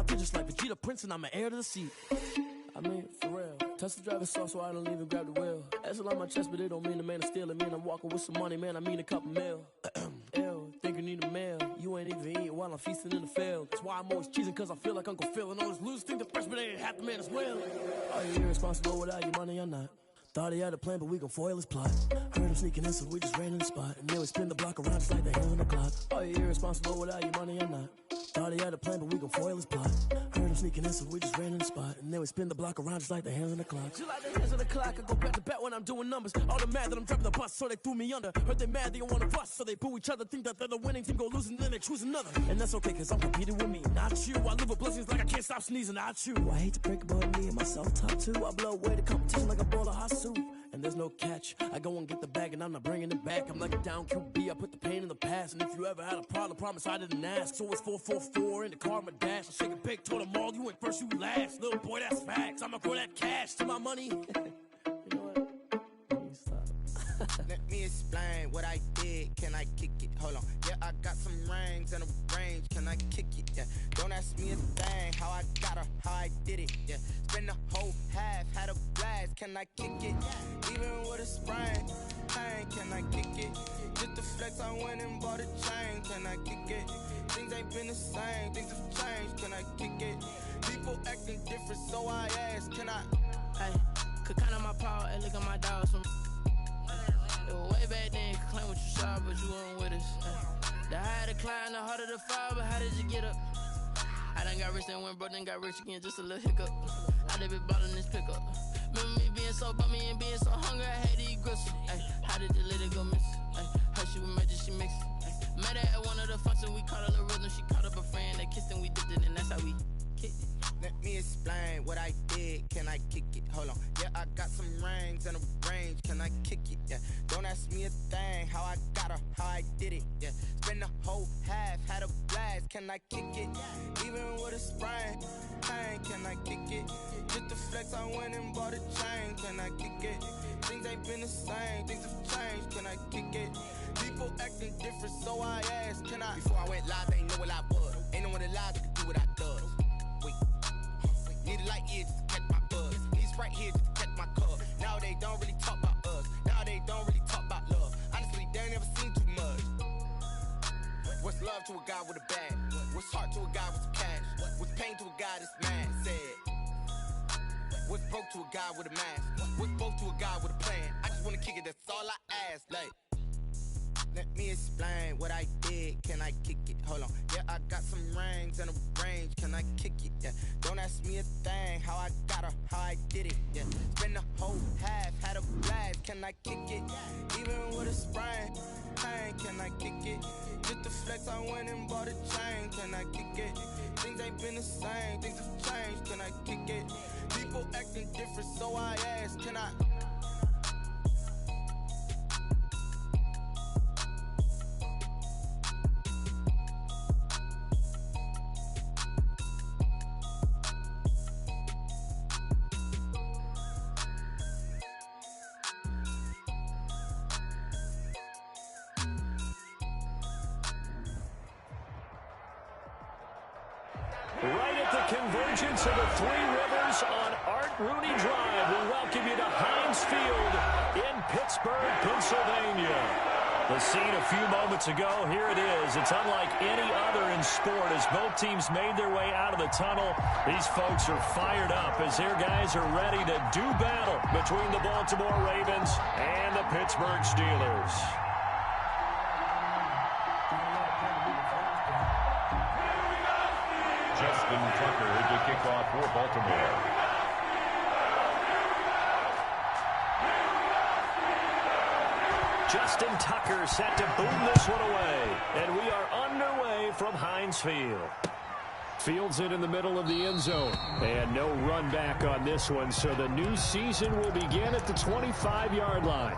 I feel just like Vegeta Prince and I'm an heir to the seat. I mean, for real. Touch the driver's soft so I don't even grab the wheel. That's on my chest, but it don't mean the man is stealing. Man, I'm walking with some money, man, I mean a couple mil. Ew, think you need a meal. You ain't even eating while I'm feasting in the field. That's why I'm always cheesing, cause I feel like Uncle Phil. And all those losers think the freshman ain't half the man as well. Are you irresponsible without your money or not? Thought he had a plan, but we gon' foil his plot. Heard him sneaking in, so we just ran in the spot. And then we spin the block around just like the hands on the clock. Are you irresponsible without your money or not? Thought he had a plan, but we gon' foil his plot. Heard him sneaking in, so we just ran in the spot. And then we spin the block around just like the hands on the clock. Just like the hands on the clock, I go back to back when I'm doing numbers. All the mad that I'm driving the bus, so they threw me under. Heard they mad, they don't wanna bust, so they boo each other. Think that they're the winning team, go losing, then they choose another. And that's okay, cause I'm competing with me, not you. I live with blessings like I can't stop sneezing, not you. I hate to break it, but me and myself top two. I blow away the competition like a bowl of hot soup. And there's no catch. I go and get the bag and I'm not bringing it back. I'm like a down QB, I put the pain in the past. And if you ever had a problem, promise I didn't ask. So it's 4-4-4 in the car, my dash. I shake a big, told them all, you ain't first, you last. Little boy, that's facts. I'ma grow that cash to my money. You know what? Let me explain what I did. Can I kick it? Hold on. Yeah, I got some rings and a range. Can I kick it? Yeah. Don't ask me a thing. How I got her, how I did it. Yeah. Spend the whole half, had a blast. Can I kick it? Even with a sprain. Hey, can I kick it? Just the flex, I went and bought a chain. Can I kick it? Things ain't been the same. Things have changed. Can I kick it? People acting different, so I ask. Can I? Hey, could count on my power and look at my dogs from. Way back then, you could claim what you saw, but you weren't with us. The higher the climb, the harder the fall, but how did you get up? I done got rich and went broke, then got rich again, just a little hiccup. I done been ballin' this pickup. Remember me being so bummy and being so hungry, I had to eat gristle. How did the lady go miss? Her she was magic, she mixed. Met her at one of the functions, we caught her the rhythm. She caught up a friend, they kissed and we dipped it, and that's how we kicked it. Let me explain what I did. Can I kick it? Hold on. Yeah, I got some rings and a range. Can I kick it? Yeah. Don't ask me a thing. How I got her, how I did it. Yeah. Spend the whole half, had a blast. Can I kick it? Even with a sprain. Hey, can I kick it? Just the flex, I went and bought a chain. Can I kick it? Things ain't been the same. Things have changed. Can I kick it? People acting different, so I asked. Can I? Before I went live, they ain't know what I was. Ain't no one alive that could do what I does. Wait. Need a light here just to catch my buzz. Need Sprite here just to catch my cup. Now they don't really talk about us. Now they don't really talk about love. Honestly, they ain't never seen too much. What's love to a guy with a bag? What's heart to a guy with some cash? What's pain to a guy that's mad? Said. What's broke to a guy with a mask? What's both to a guy with a plan? I just wanna kick it, that's all I ask. Like, let me explain what I did. Can I kick it? Hold on. Yeah, I got some rings and a range. Can I kick it? Yeah. Don't ask me a thing. How I got her, how I did it. Yeah. Spend the whole half, had a blast. Can I kick it? Even with a sprain. Hey, can I kick it? Just the flex, I went and bought a chain. Can I kick it? Things ain't been the same. Things have changed. Can I kick it? People acting different, so I ask. Can I? Right at the convergence of the Three Rivers on Art Rooney Drive, we welcome you to Heinz Field in Pittsburgh, Pennsylvania. The scene a few moments ago, here it is. It's unlike any other in sport as both teams made their way out of the tunnel. These folks are fired up as their guys are ready to do battle between the Baltimore Ravens and the Pittsburgh Steelers. Justin Tucker to kick off for Baltimore. Justin Tucker set to boom this one away. And we are underway from Heinz Field. Fields it in the middle of the end zone. And no run back on this one, so the new season will begin at the 25-yard line.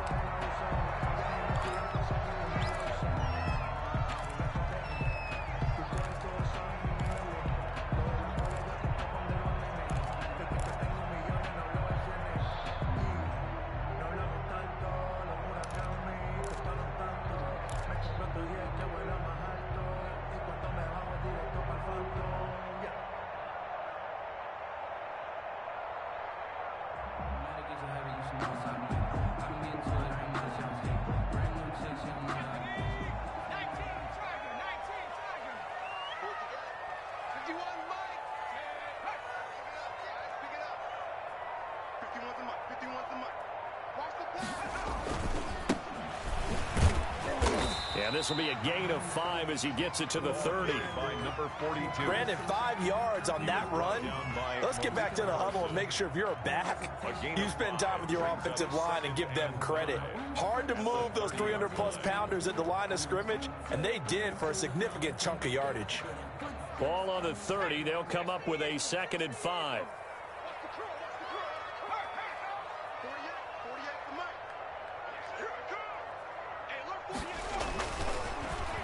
And this will be a gain of 5 as he gets it to the 30. By number 42. Brandon, 5 yards on that run. Let's get back to the huddle and make sure if you're a back, you spend time with your offensive line and give them credit. Hard to move those 300-plus pounders at the line of scrimmage, and they did for a significant chunk of yardage. Ball on the 30. They'll come up with a 2nd and 5.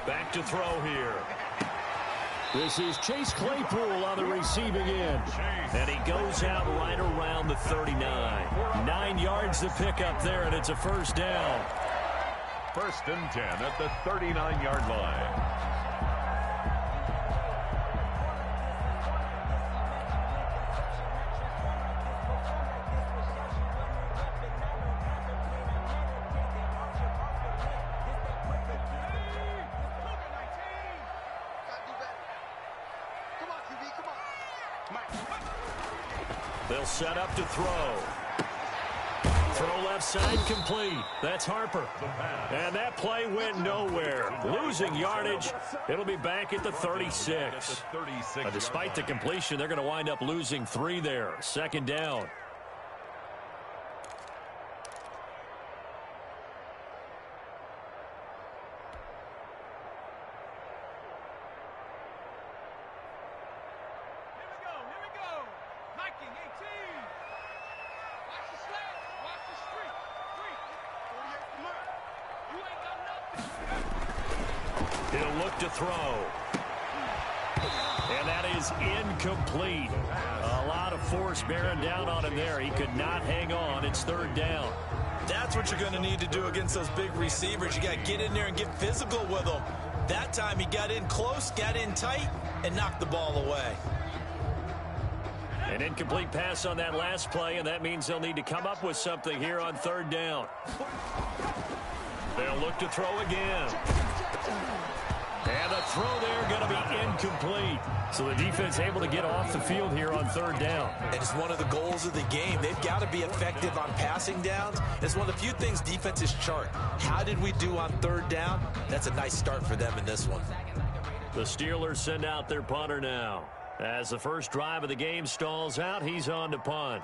Back to throw here. This is Chase Claypool on the receiving end. And he goes out right around the 39. 9 yards to pick up there, and it's a first down. 1st and 10 at the 39-yard line. They'll set up to throw. Throw left side complete. That's Harper. And that play went nowhere. Losing yardage. It'll be back at the 36. Despite the completion, they're going to wind up losing 3 there. 2nd down. He'll look to throw. And that is incomplete. A lot of force bearing down on him there. He could not hang on. It's 3rd down. That's what you're going to need to do against those big receivers. You got to get in there and get physical with them. That time he got in close, got in tight, and knocked the ball away. An incomplete pass on that last play, and that means they'll need to come up with something here on 3rd down. They'll look to throw again. And the throw there going to be incomplete. So the defense able to get off the field here on 3rd down. And it's one of the goals of the game. They've got to be effective on passing downs. It's one of the few things defenses chart. How did we do on 3rd down? That's a nice start for them in this one. The Steelers send out their punter now. As the first drive of the game stalls out, he's on to punt.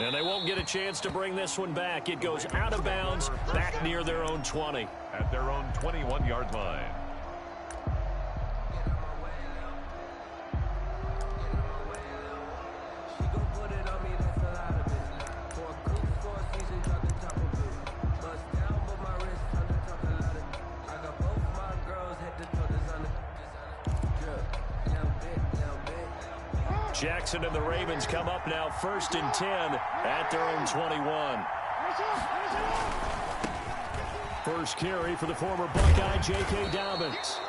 And they won't get a chance to bring this one back. It goes out of bounds, back near their own 20. At their own 21-yard line. Jackson and the Ravens come up now 1st and 10 at their own 21. First carry for the former Buckeye, J.K. Dobbins.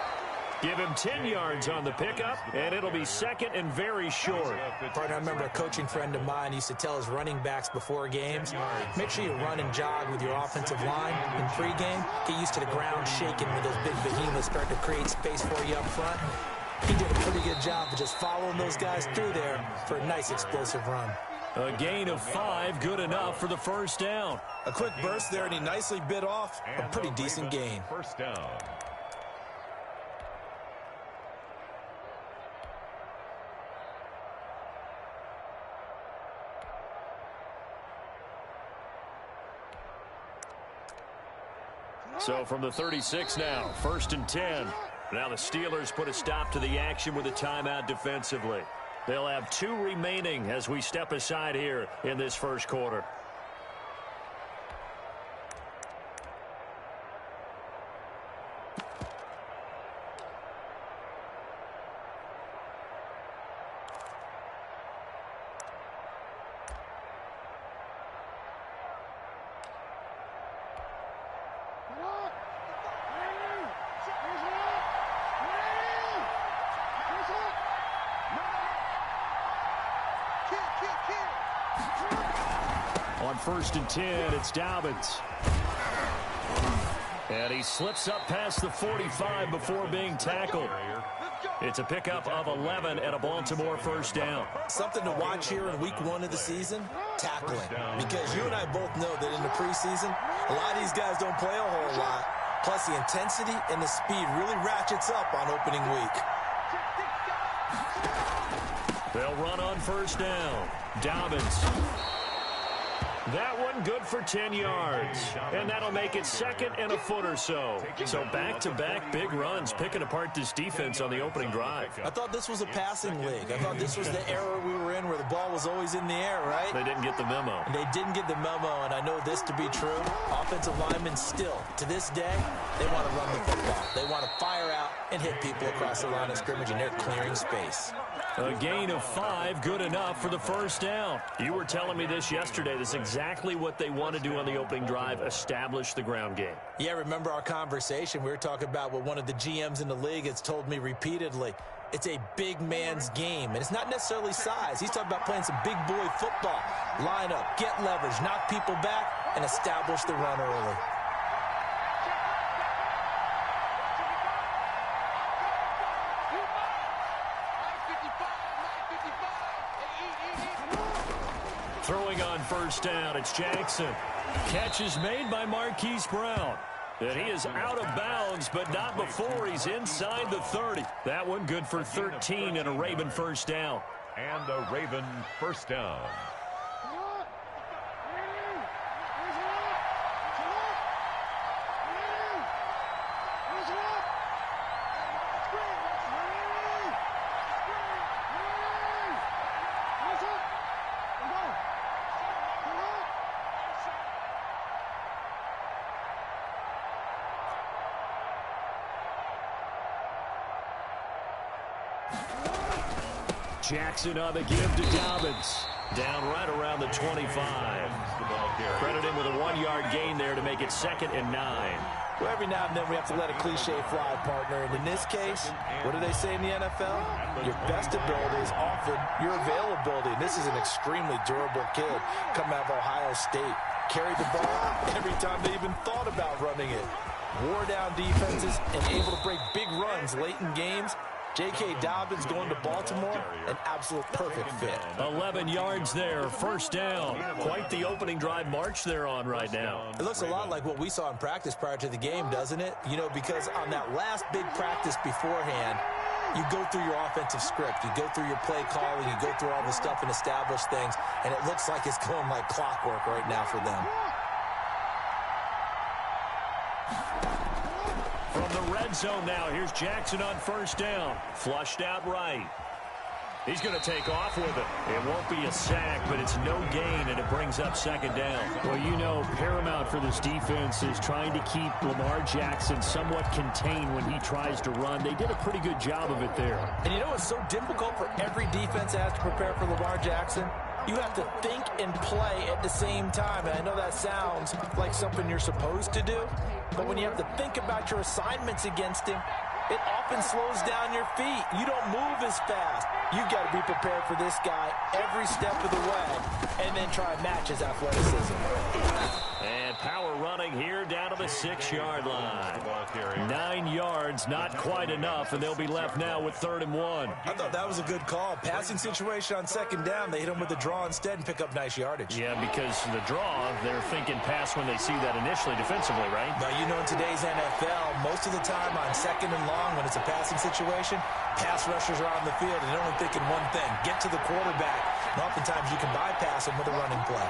Give him 10 yards on the pickup, and it'll be 2nd and very short. Partner, I remember a coaching friend of mine used to tell his running backs before games, make sure you run and jog with your offensive line in pregame. Get used to the ground shaking when those big behemoths start to create space for you up front. He did a pretty good job of just following those guys through there for a nice explosive run. A gain of 5, good enough for the first down. A quick burst there, and he nicely bit off a pretty decent gain. First down. So from the 36 now, 1st and 10. Now the Steelers put a stop to the action with a timeout defensively. They'll have 2 remaining as we step aside here in this first quarter. first and 10. It's Dobbins. And he slips up past the 45 before being tackled. It's a pickup of 11 and a Baltimore first down. Something to watch here in week 1 of the season, tackling. Because you and I both know that in the preseason, a lot of these guys don't play a whole lot. Plus, the intensity and the speed really ratchets up on opening week. They'll run on first down. Dobbins. That one good for 10 yards. And that'll make it second and a foot or so. So back-to-back big runs picking apart this defense on the opening drive. I thought this was a passing league. I thought this was the era we were in where the ball was always in the air, right? They didn't get the memo. And they didn't get the memo, and I know this to be true. Offensive linemen still, to this day, they want to run the football. They want to fire out and hit people across the line of scrimmage, and they're clearing space. A gain of 5, good enough for the first down. You were telling me this yesterday. This is exactly what they want to do on the opening drive, establish the ground game. Yeah, remember our conversation? We were talking about what one of the GMs in the league has told me repeatedly. It's a big man's game, and it's not necessarily size. He's talking about playing some big boy football. Line up, get leverage, knock people back, and establish the run early. Throwing on first down, it's Jackson. Catch is made by Marquise Brown. And he is out of bounds, but not before he's inside the 30. That one good for 13 and a Raven first down. And a Raven first down. Jackson on the give to Dobbins. Down right around the 25. Credit him with a 1-yard gain there to make it 2nd and 9. Well, every now and then we have to let a cliche fly, partner. And in this case, what do they say in the NFL? Your best ability is often your availability. And this is an extremely durable kid coming out of Ohio State. Carried the ball every time they even thought about running it. Wore down defenses and able to break big runs late in games. J.K. Dobbins going to Baltimore, an absolute perfect fit. 11 yards there, first down. Quite the opening drive march they're on right now. It looks a lot like what we saw in practice prior to the game, doesn't it? You know, because on that last big practice beforehand, you go through your offensive script, you go through your play calling, you go through all the stuff and establish things, and it looks like it's going like clockwork right now for them. From the red zone now, here's Jackson on first down. Flushed out right. He's going to take off with it. It won't be a sack, but it's no gain, and it brings up 2nd down. Well, you know, paramount for this defense is trying to keep Lamar Jackson somewhat contained when he tries to run. They did a pretty good job of it there. And you know what's so difficult for every defense that has to prepare for Lamar Jackson? You have to think and play at the same time. And I know that sounds like something you're supposed to do, but when you have to think about your assignments against him, it often slows down your feet. You don't move as fast. You've got to be prepared for this guy every step of the way and then try and match his athleticism. And power running here down to the 6-yard line. 9 yards, not quite enough, and they'll be left now with 3rd and 1. I thought that was a good call. Passing situation on 2nd down, they hit him with the draw instead and pick up nice yardage. Yeah, because the draw, they're thinking pass when they see that initially defensively, right? Now, you know, in today's NFL, most of the time on 2nd and long, when it's a passing situation, pass rushers are on the field and they're only thinking one thing: get to the quarterback. And oftentimes you can bypass him with a running play.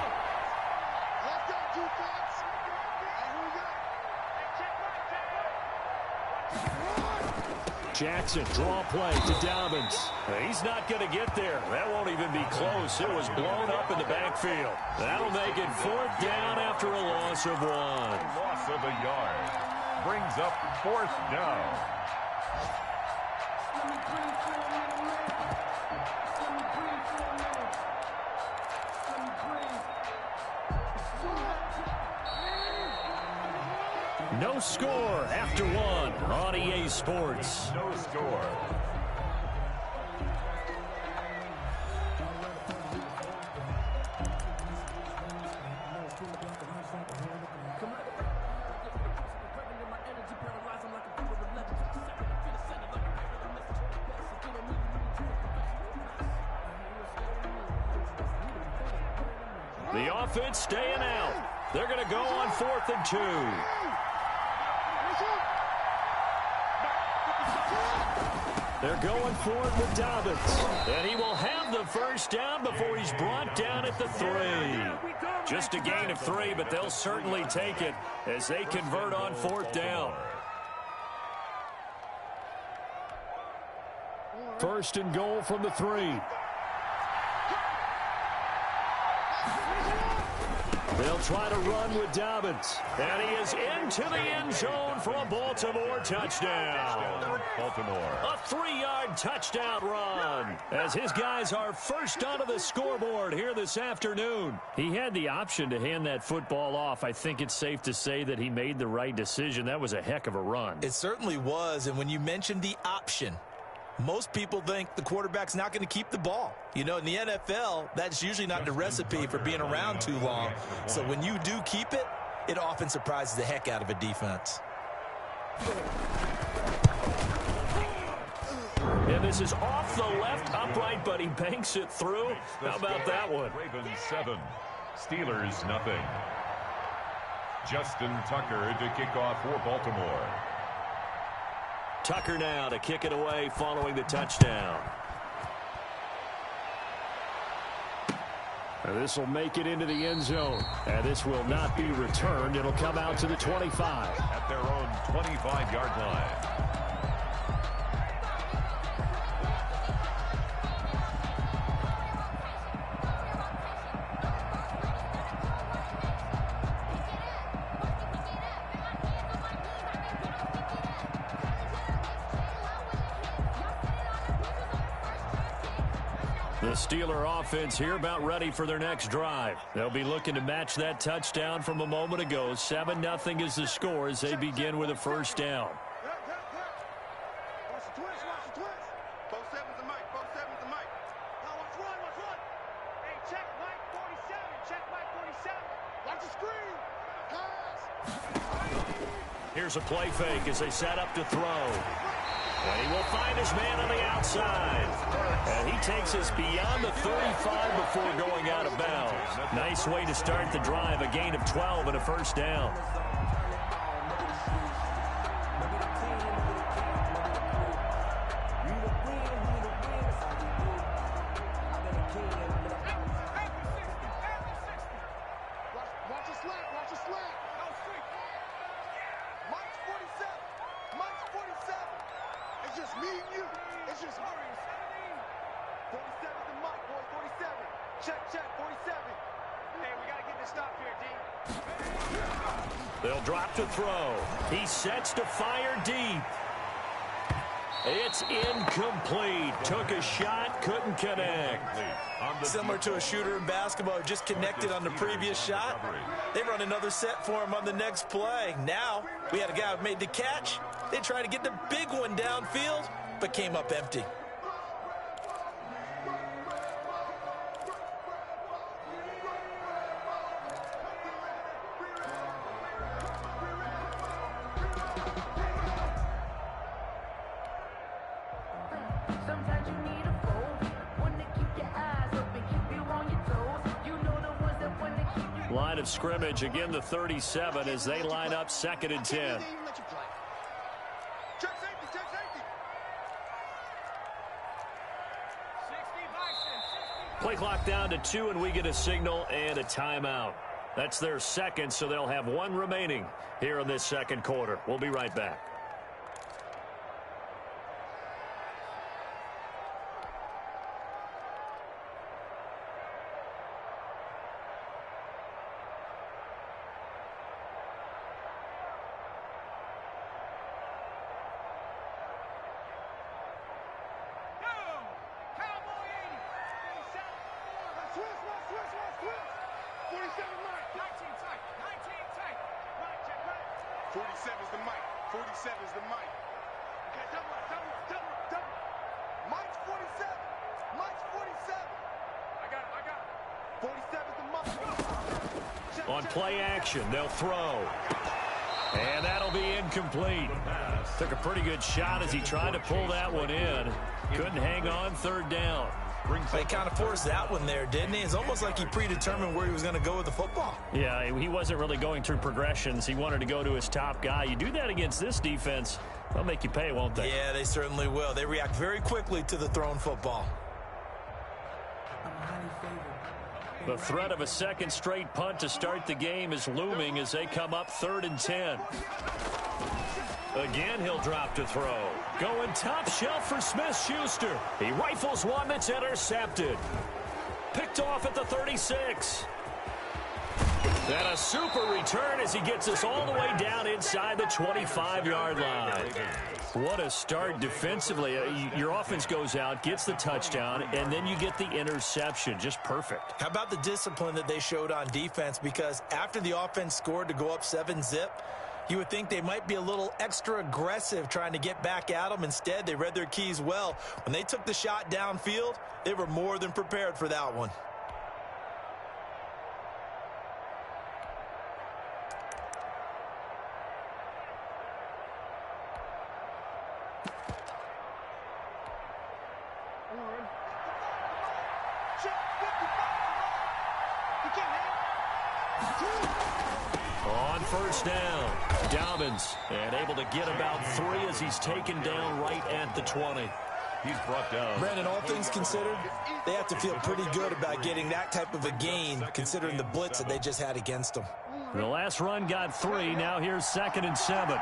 Jackson, draw play to Dobbins. He's not going to get there. That won't even be close. It was blown up in the backfield. That'll make it 4th down after a loss of 1. Loss of a yard. Brings up 4th down. No score after 1 on EA Sports. No score. The offense staying out. They're going to go on 4th and 2. They're going for it with Dobbins. And he will have the first down before he's brought down at the 3. Just a gain of 3, but they'll certainly take it as they convert on 4th down. 1st and goal from the 3. They'll try to run with Dobbins. And he is into the end zone for a Baltimore touchdown. Baltimore. A 3-yard touchdown run as his guys are first onto the scoreboard here this afternoon. He had the option to hand that football off. I think it's safe to say that he made the right decision. That was a heck of a run. It certainly was. And when you mentioned the option, most people think the quarterback's not going to keep the ball. You know, in the NFL, that's usually not the recipe for being around too long. So when you do keep it, it often surprises the heck out of a defense. And this is off the left upright, but he banks it through. How about that one? Ravens 7, Steelers nothing. Justin Tucker to kick off for Baltimore. Tucker now to kick it away following the touchdown. And this will make it into the end zone. And this will not be returned. It'll come out to the 25. At their own 25-yard line. The Steeler offense here about ready for their next drive. They'll be looking to match that touchdown from a moment ago. 7-0 is the score as they begin with a first down. Watch the twist, watch the twist. Both sevens and Mike, both sevens and Mike. Now watch run, watch run. Hey, check Mike 47, check Mike 47. Watch the screen. Pass. Here's a play fake as they set up to throw. And he will find his man on the outside. And he takes us beyond the 35 before going out of bounds. Nice way to start the drive. A gain of 12 and a first down. Watch the slant, watch the slant. Mike's 47, Mike's 47. It's just me and you. It's just 47 to Mike, boy, 47. Check, 47. Hey, we got to get this stop here, D. They'll drop to throw. He sets to fire deep. It's incomplete. Took a shot, couldn't connect. Similar to a shooter in basketball who just connected on the previous shot. They run another set for him on the next play. Now, we had a guy who made the catch. They tried to get the big one downfield, but came up empty. Sometimes you need a fold, one to keep your eyes open, keep you on your toes. You know the ones that want to keep you. Line of scrimmage, again the 37 as they line up 2nd and 10. Check safety, check safety. Play clock down to 2, and we get a signal and a timeout. That's their second, so they'll have one remaining here in this second quarter. We'll be right back. On play action, they'll throw. And that'll be incomplete. Took a pretty good shot as he tried to pull that one in. Couldn't hang on 3rd down. He kind of forced that one there, didn't he? It's almost like he predetermined where he was going to go with the football. Yeah, he wasn't really going through progressions. He wanted to go to his top guy. You do that against this defense, they'll make you pay, won't they? Yeah, they certainly will. They react very quickly to the thrown football. The threat of a second straight punt to start the game is looming as they come up 3rd and 10. Again, he'll drop to throw. Going top shelf for Smith-Schuster. He rifles one that's intercepted. Picked off at the 36. And a super return as he gets us all the way down inside the 25-yard line. What a start defensively. Your offense goes out, gets the touchdown, and then you get the interception. Just perfect. How about the discipline that they showed on defense? Because after the offense scored to go up 7-zip, you would think they might be a little extra aggressive trying to get back at them. Instead, they read their keys well. When they took the shot downfield, they were more than prepared for that one. On first down, Dobbins, and able to get about 3 as he's taken down right at the 20. He's brought down. Brandon, all things considered, they have to feel pretty good about getting that type of a gain, considering the blitz that they just had against them. The last run got 3. Now here's 2nd and 7.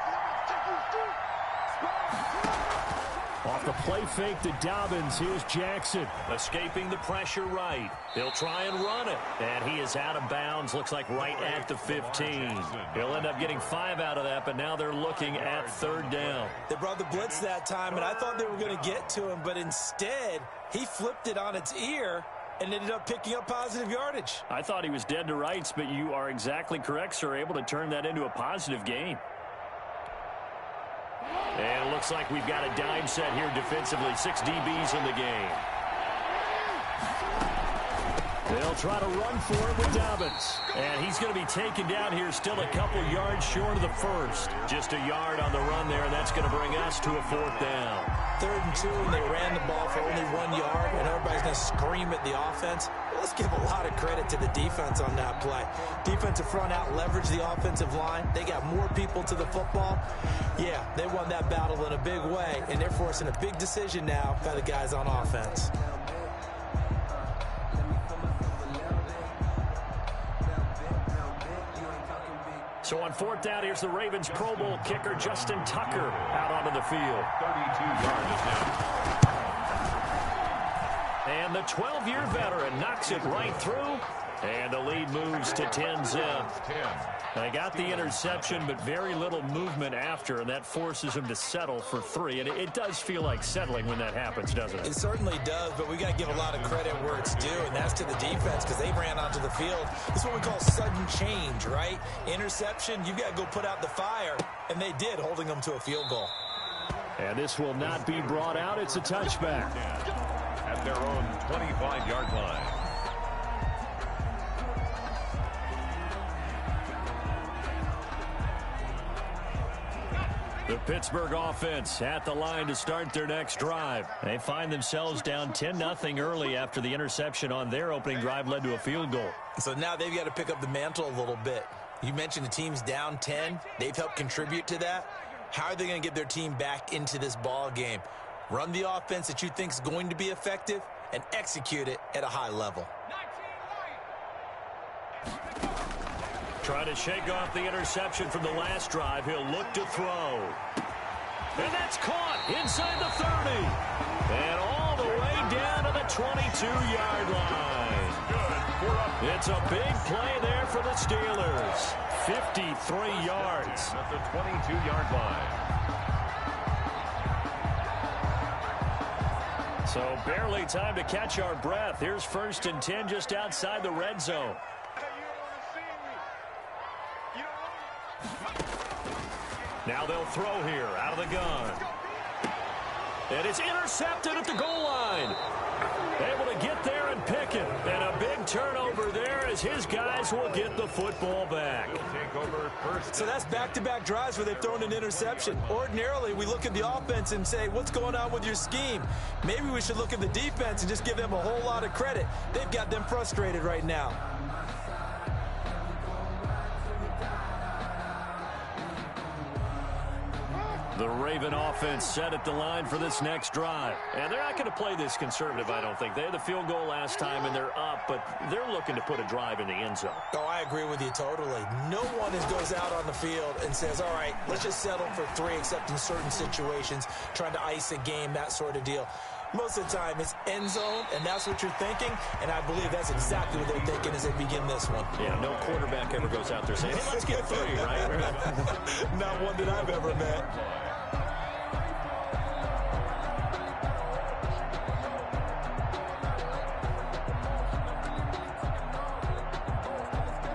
Off the play fake to Dobbins, here's Jackson. Escaping the pressure right. He'll try and run it. And he is out of bounds, looks like right at the 15. He'll end up getting 5 out of that, but now they're looking at 3rd down. They brought the blitz that time, and I thought they were going to get to him, but instead, he flipped it on its ear and ended up picking up positive yardage. I thought he was dead to rights, but you are exactly correct, sir. Able to turn that into a positive gain. And it looks like we've got a dime set here defensively. 6 DBs in the game. They'll try to run for it with Dobbins. And he's going to be taken down here still a couple yards short of the first. Just a yard on the run there, and that's going to bring us to a 4th down. 3rd and 2, and they ran the ball for only 1 yard, and everybody's going to scream at the offense. Well, let's give a lot of credit to the defense on that play. Defensive front out leveraged the offensive line. They got more people to the football. Yeah, they won that battle in a big way, and they're forcing a big decision now by the guys on offense. So on 4th down, here's the Ravens Pro Bowl kicker, Justin Tucker, out onto the field. 32 yards now. And the 12-year veteran knocks it right through. And the lead moves to 10-zip. They got the interception, but very little movement after, and that forces them to settle for 3. And it does feel like settling when that happens, doesn't it? It certainly does, but we got to give a lot of credit where it's due, and that's to the defense because they ran onto the field. This is what we call sudden change, right? Interception, you got to go put out the fire, and they did, holding them to a field goal. And this will not be brought out. It's a touchback. At their own 25-yard line. The Pittsburgh offense at the line to start their next drive. They find themselves down 10-0 early after the interception on their opening drive led to a field goal. So now they've got to pick up the mantle a little bit. You mentioned the team's down 10. They've helped contribute to that. How are they going to get their team back into this ball game? Run the offense that you think is going to be effective and execute it at a high level. Trying to shake off the interception from the last drive. He'll look to throw. And that's caught inside the 30. And all the way down to the 22-yard line. It's a big play there for the Steelers. 53 yards. At the 22-yard line. So barely time to catch our breath. Here's 1st and 10 just outside the red zone. Now they'll throw here out of the gun. And it's intercepted at the goal line. Able to get there and pick it. And a big turnover there as as his guys will get the football back. So that's back-to-back drives where they've thrown an interception. Ordinarily, we look at the offense and say, what's going on with your scheme? Maybe we should look at the defense and just give them a whole lot of credit. They've got them frustrated right now. The Raven offense set at the line for this next drive. And they're not going to play this conservative, I don't think. They had the field goal last time, and they're up, but they're looking to put a drive in the end zone. Oh, I agree with you totally. No one goes out on the field and says, all right, let's just settle for 3, except in certain situations, trying to ice a game, that sort of deal. Most of the time, it's end zone, and that's what you're thinking, and I believe that's exactly what they're thinking as they begin this one. Yeah, no quarterback ever goes out there saying, hey, let's get 3, right? Not one that I've ever met.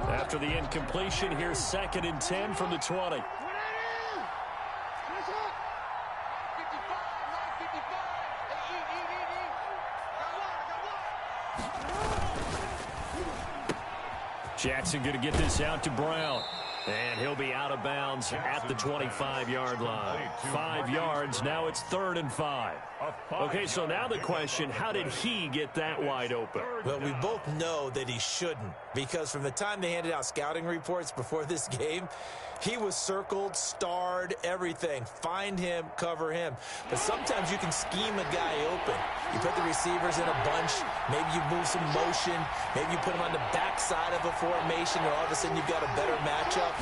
After the incompletion, here's 2nd and 10 from the 20. Jackson going to get this out to Brown. And he'll be out of bounds at the 25-yard line. 5 yards. Now it's 3rd and 5. Okay, so now the question, how did he get that wide open? Well, we both know that he shouldn't, because from the time they handed out scouting reports before this game, he was circled, starred, everything. Find him, cover him. But sometimes you can scheme a guy open. You put the receivers in a bunch. Maybe you move some motion. Maybe you put him on the backside of a formation, and all of a sudden you've got a better matchup.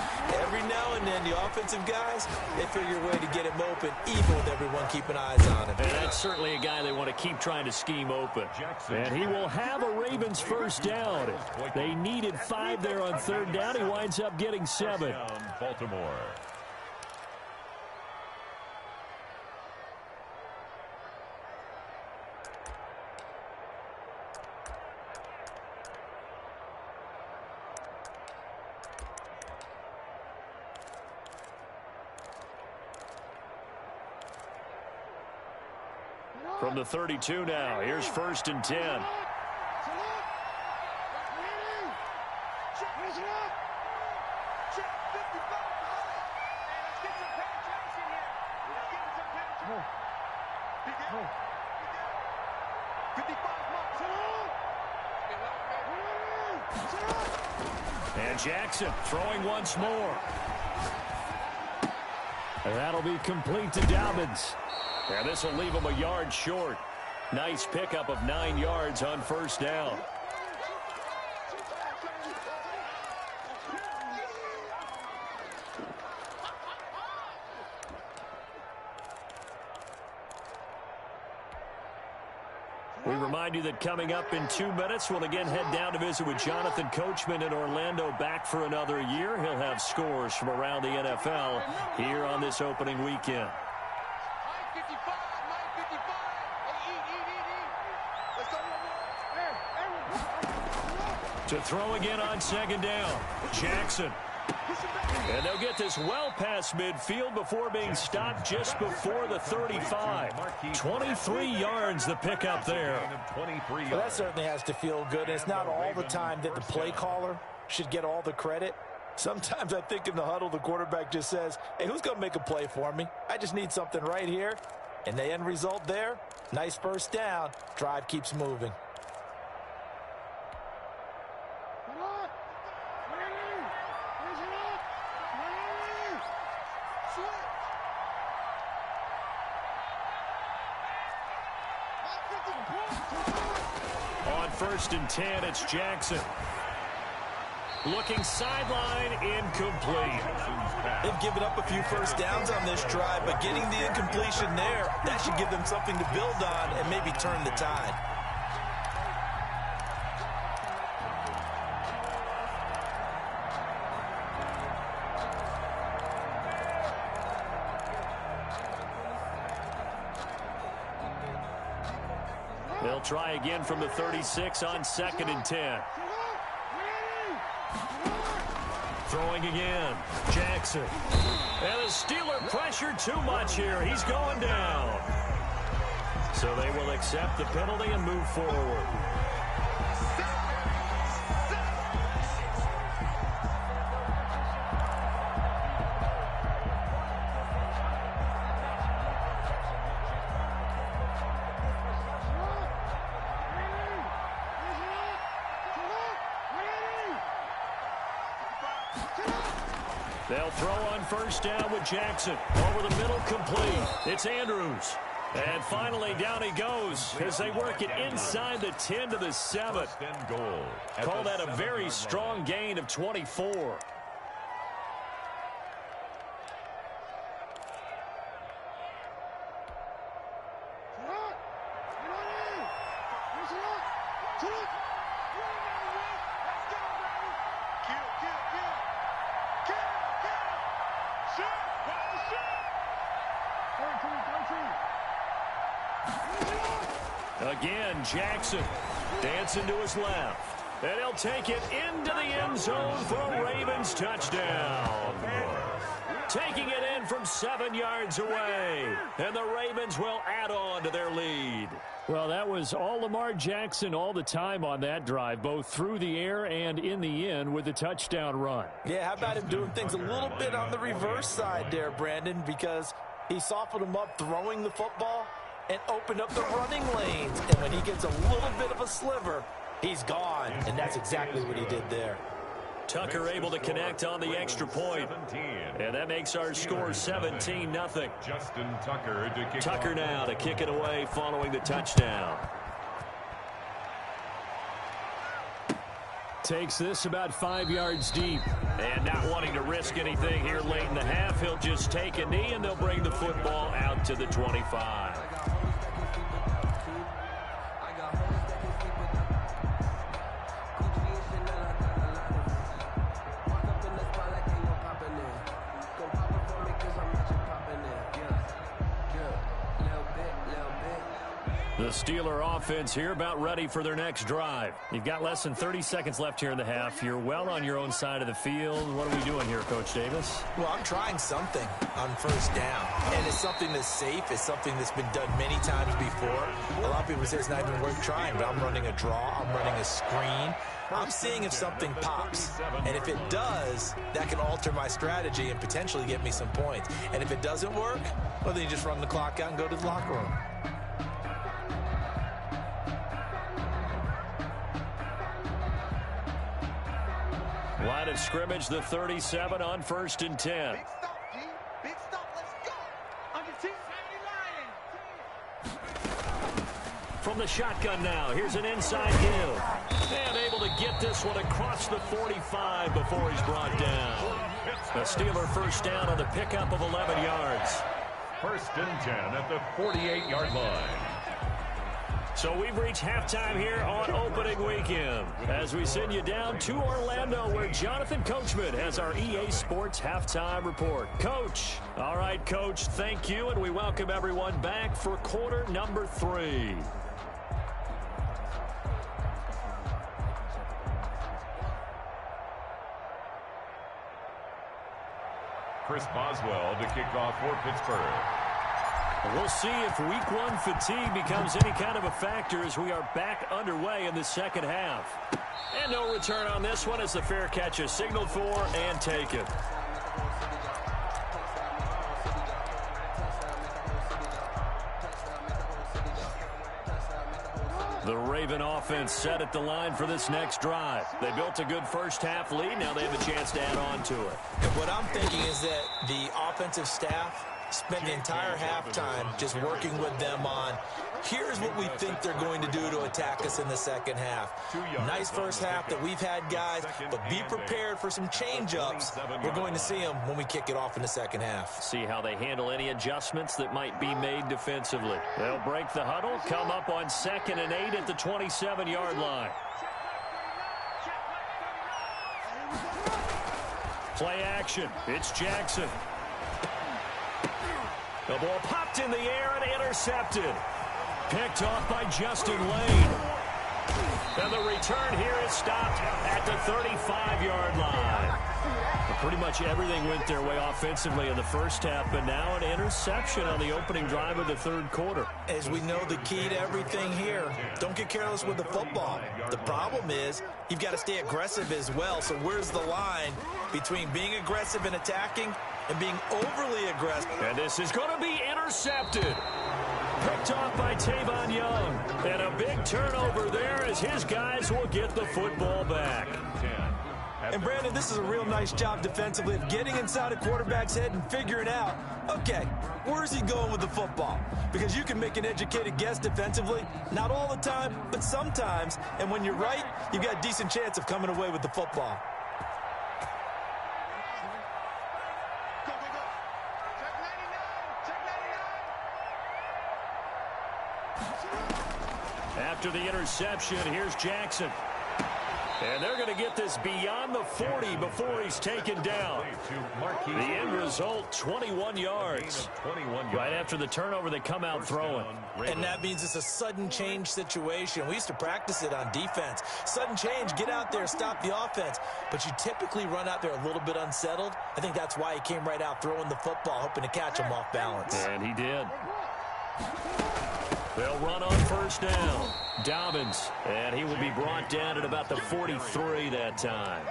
Every now and then, the offensive guys, they figure a way to get him open, even with everyone keeping eyes on him. And that's certainly a guy they want to keep trying to scheme open. And he will have a Ravens first down. They needed 5 there on 3rd down. He winds up getting 7. Baltimore. From the 32 now, here's 1st and 10. And Jackson throwing once more. And that'll be complete to Dobbins. And this will leave him a yard short. Nice pickup of 9 yards on 1st down. We remind you that coming up in 2 minutes, we'll again head down to visit with Jonathan Coachman in Orlando, back for another year. He'll have scores from around the NFL here on this opening weekend. To throw again on 2nd down, Jackson. And they'll get this well past midfield before being stopped just before the 35. 23 yards the pickup there. Well, that certainly has to feel good. And it's not all the time that the play caller should get all the credit. Sometimes I think in the huddle, the quarterback just says, hey, who's going to make a play for me? I just need something right here. And the end result there, nice first down. Drive keeps moving. On 1st and 10, it's Jackson. Looking sideline, incomplete. They've given up a few first downs on this drive, but getting the incompletion there, that should give them something to build on and maybe turn the tide. They'll try again from the 36 on 2nd and 10. Throwing again, Jackson. And the Steeler pressure too much here. He's going down. So they will accept the penalty and move forward. They'll throw on first down with Jackson. Over the middle, complete. It's Andrews. And finally, down he goes as they work it inside the 10 to the 7. Call that a very strong gain of 24. Again, Jackson dancing to his left. And he'll take it into the end zone for a Ravens touchdown. Taking it in from 7 yards away. And the Ravens will add on to their lead. Well, that was all Lamar Jackson all the time on that drive, both through the air and in the end with the touchdown run. Yeah, how about him doing things a little bit on the reverse side there, Brandon, because he softened him up throwing the football and opened up the running lanes. And when he gets a little bit of a sliver, he's gone. And that's exactly what he did there. Tucker able to connect on the extra point. And that makes our score 17-0. Justin Tucker to kick Tucker now to kick it away following the touchdown. Takes this about 5 yards deep. And not wanting to risk anything here late in the half, he'll just take a knee and they'll bring the football out to the 25. The Steeler offense here about ready for their next drive. You've got less than 30 seconds left here in the half. You're well on your own side of the field. What are we doing here, Coach Davis? Well, I'm trying something on first down. And it's something that's safe. It's something that's been done many times before. A lot of people say it's not even worth trying, but I'm running a draw. I'm running a screen. I'm seeing if something pops. And if it does, that can alter my strategy and potentially get me some points. And if it doesn't work, well, then you just run the clock out and go to the locker room. Line of scrimmage, the 37 on 1st and 10. Big stop, D. Big stop. Let's go. On your team, line. From the shotgun now, here's an inside give. And able to get this one across the 45 before he's brought down. A Steeler first down on the pickup of 11 yards. 1st and 10 at the 48-yard line. So we've reached halftime here on opening weekend as we send you down to Orlando where Jonathan Coachman has our EA Sports halftime report. Coach. All right, Coach, thank you, and we welcome everyone back for quarter number 3. Chris Boswell to kick off for Pittsburgh. We'll see if week 1 fatigue becomes any kind of a factor as we are back underway in the second half. And no return on this one as the fair catch is signaled for and taken. The Raven offense set at the line for this next drive. They built a good first half lead. Now they have a chance to add on to it. And what I'm thinking is that the offensive staff spent the entire halftime just working with them on, here's what we think they're going to do to attack us in the second half. Nice first half that we've had, guys, but be prepared for some change-ups. We're going to see them when we kick it off in the second half. See how they handle any adjustments that might be made defensively. They'll break the huddle, come up on 2nd and 8 at the 27-yard line. Play action. It's Jackson. The ball popped in the air and intercepted. Picked off by Justin Lane. And the return here is stopped at the 35-yard line. But pretty much everything went their way offensively in the first half, but now an interception on the opening drive of the third quarter. As we know, the key to everything here, don't get careless with the football. The problem is you've got to stay aggressive as well. So where's the line between being aggressive and attacking and being overly aggressive? And this is going to be intercepted. Picked off by Tavon Young. And a big turnover there as his guys will get the football back. And, Brandon, this is a real nice job defensively of getting inside a quarterback's head and figuring out, okay, where's he going with the football? Because you can make an educated guess defensively, not all the time, but sometimes. And when you're right, you've got a decent chance of coming away with the football. After the interception, here's Jackson. And they're going to get this beyond the 40 before he's taken down. The end result, 21 yards. Right after the turnover, they come out throwing. And that means it's a sudden change situation. We used to practice it on defense. Sudden change, get out there, stop the offense. But you typically run out there a little bit unsettled. I think that's why he came right out throwing the football, hoping to catch him off balance. And he did. They'll run on first down. Dobbins, and he will be brought down at about the 43 that time.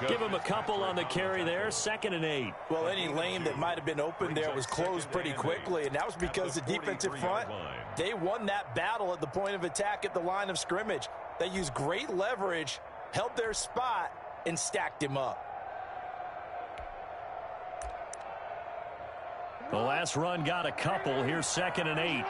Give him a couple on the carry there, 2nd and 8. Well, any lane that might have been open there was closed pretty quickly, and that was because the defensive front, they won that battle at the point of attack at the line of scrimmage. They used great leverage, held their spot, and stacked him up. The last run got a couple. Here's 2nd and 8.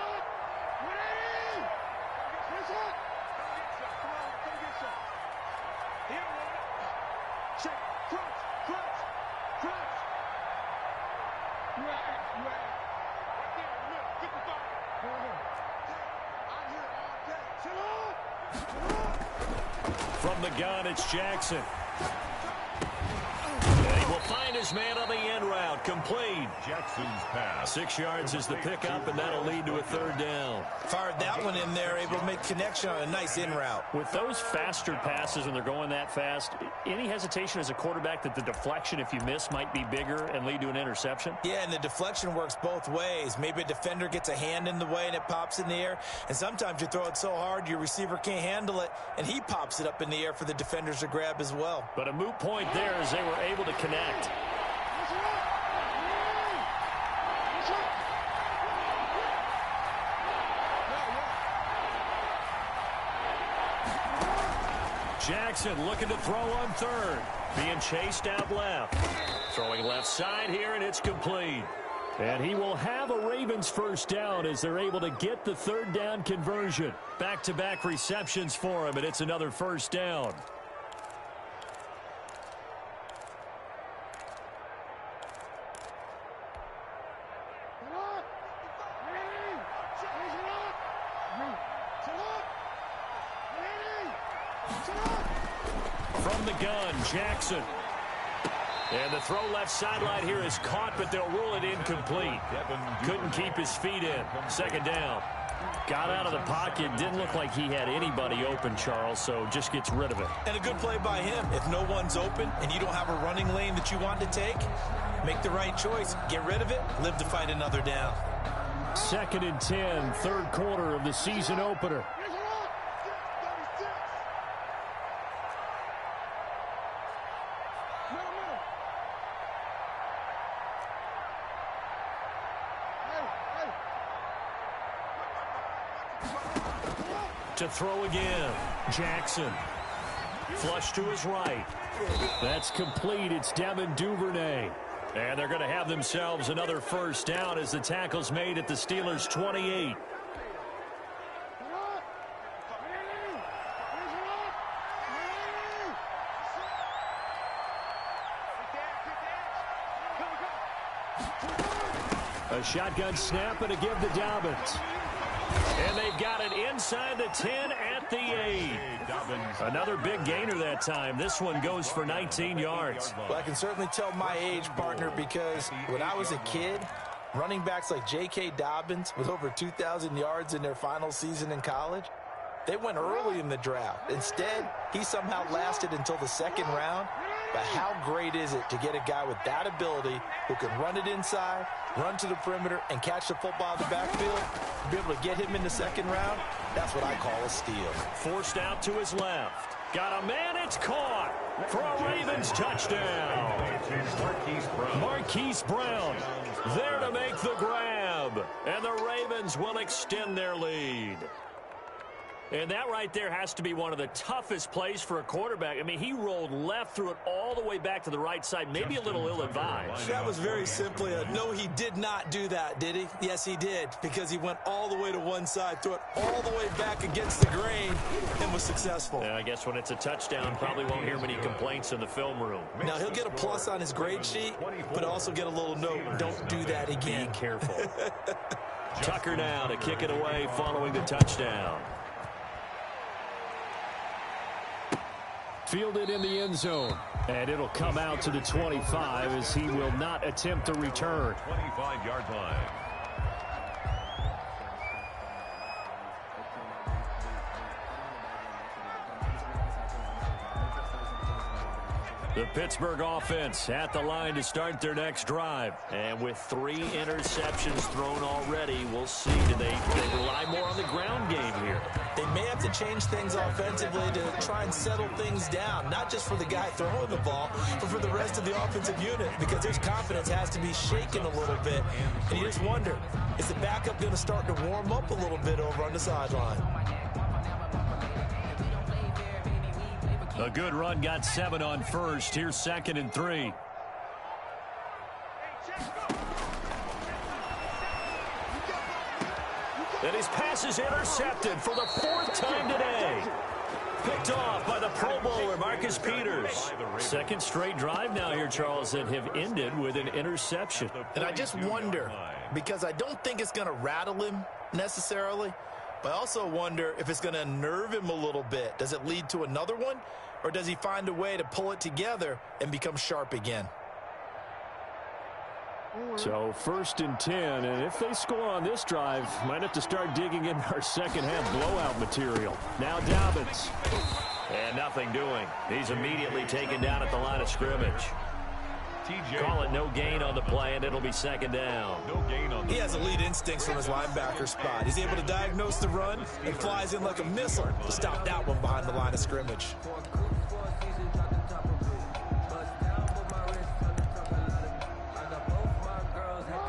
From the gun, it's Jackson. And he will find his man on the end route. Complete. Jackson's pass. 6 yards is the pickup, and that'll lead to a 3rd down. Fired that one in there, able to make connection on a nice in route. With those faster passes when they're going that fast, any hesitation as a quarterback that the deflection, if you miss, might be bigger and lead to an interception? Yeah, and the deflection works both ways. Maybe a defender gets a hand in the way and it pops in the air. And sometimes you throw it so hard your receiver can't handle it, and he pops it up in the air for the defenders to grab as well. But a moot point there as they were able to connect. Jackson looking to throw on 3rd. Being chased out left. Throwing left side here, and it's complete. And he will have a Ravens 1st down as they're able to get the 3rd down conversion. Back-to-back receptions for him, and it's another 1st down. From the gun, Jackson. And the throw left sideline here is caught, but they'll rule it incomplete. Couldn't keep his feet in. 2nd down. Got out of the pocket. Didn't look like he had anybody open, Charles, so just gets rid of it. And a good play by him. If no one's open and you don't have a running lane that you want to take, make the right choice. Get rid of it. Live to fight another down. 2nd and 10, 3rd quarter of the season opener. To throw again, Jackson. Flush to his right. That's complete. It's Devin Duvernay. And they're going to have themselves another 1st down as the tackle's made at the Steelers' 28. A shotgun snap and a give to Dobbins. And they've got it inside the 10 at the 8. Another big gainer that time. This one goes for 19 yards. Well, I can certainly tell my age, partner, because when I was a kid, running backs like J.K. Dobbins with over 2,000 yards in their final season in college, they went early in the draft. Instead, he somehow lasted until the 2nd round. But how great is it to get a guy with that ability who can run it inside, run to the perimeter, and catch the football in the backfield? Be able to get him in the 2nd round, that's what I call a steal. Forced out to his left. Got a man, it's caught for a Ravens touchdown. Marquise Brown there to make the grab. And the Ravens will extend their lead. And that right there has to be one of the toughest plays for a quarterback. I mean, he rolled left, threw it all the way back to the right side, maybe a little ill-advised. That was very simply a no, he did not do that, did he? Yes, he did, because he went all the way to one side, threw it all the way back against the grain, and was successful. Yeah, I guess when it's a touchdown, probably won't hear many complaints in the film room. Now, he'll get a plus on his grade sheet, but also get a little note, don't do that again. Be careful. Tucker now to kick it away following the touchdown. Fielded in the end zone, and it'll come out to the 25 as he will not attempt to return. 25-yard line. The Pittsburgh offense at the line to start their next drive. And with 3 interceptions thrown already, we'll see. Do they rely more on the ground game here? They may have to change things offensively to try and settle things down, not just for the guy throwing the ball, but for the rest of the offensive unit, because his confidence has to be shaken a little bit. And you just wonder, is the backup going to start to warm up a little bit over on the sideline? A good run, got 7 on first. Here's 2nd and 3. And his pass is intercepted for the 4th time today. Picked off by the Pro Bowler, Marcus Peters. 2nd straight drive now here, Charles, that have ended with an interception. And I just wonder, because I don't think it's going to rattle him necessarily, but I also wonder if it's going to unnerve him a little bit. Does it lead to another one, or does he find a way to pull it together and become sharp again? So 1st and 10, and if they score on this drive, might have to start digging in our second half blowout material. Now Dobbins. And nothing doing. He's immediately taken down at the line of scrimmage. Call it no gain on the play, and it'll be 2nd down. No gain on the He has elite instincts from his linebacker spot. He's able to diagnose the run and flies in like a missile to stop that one behind the line of scrimmage.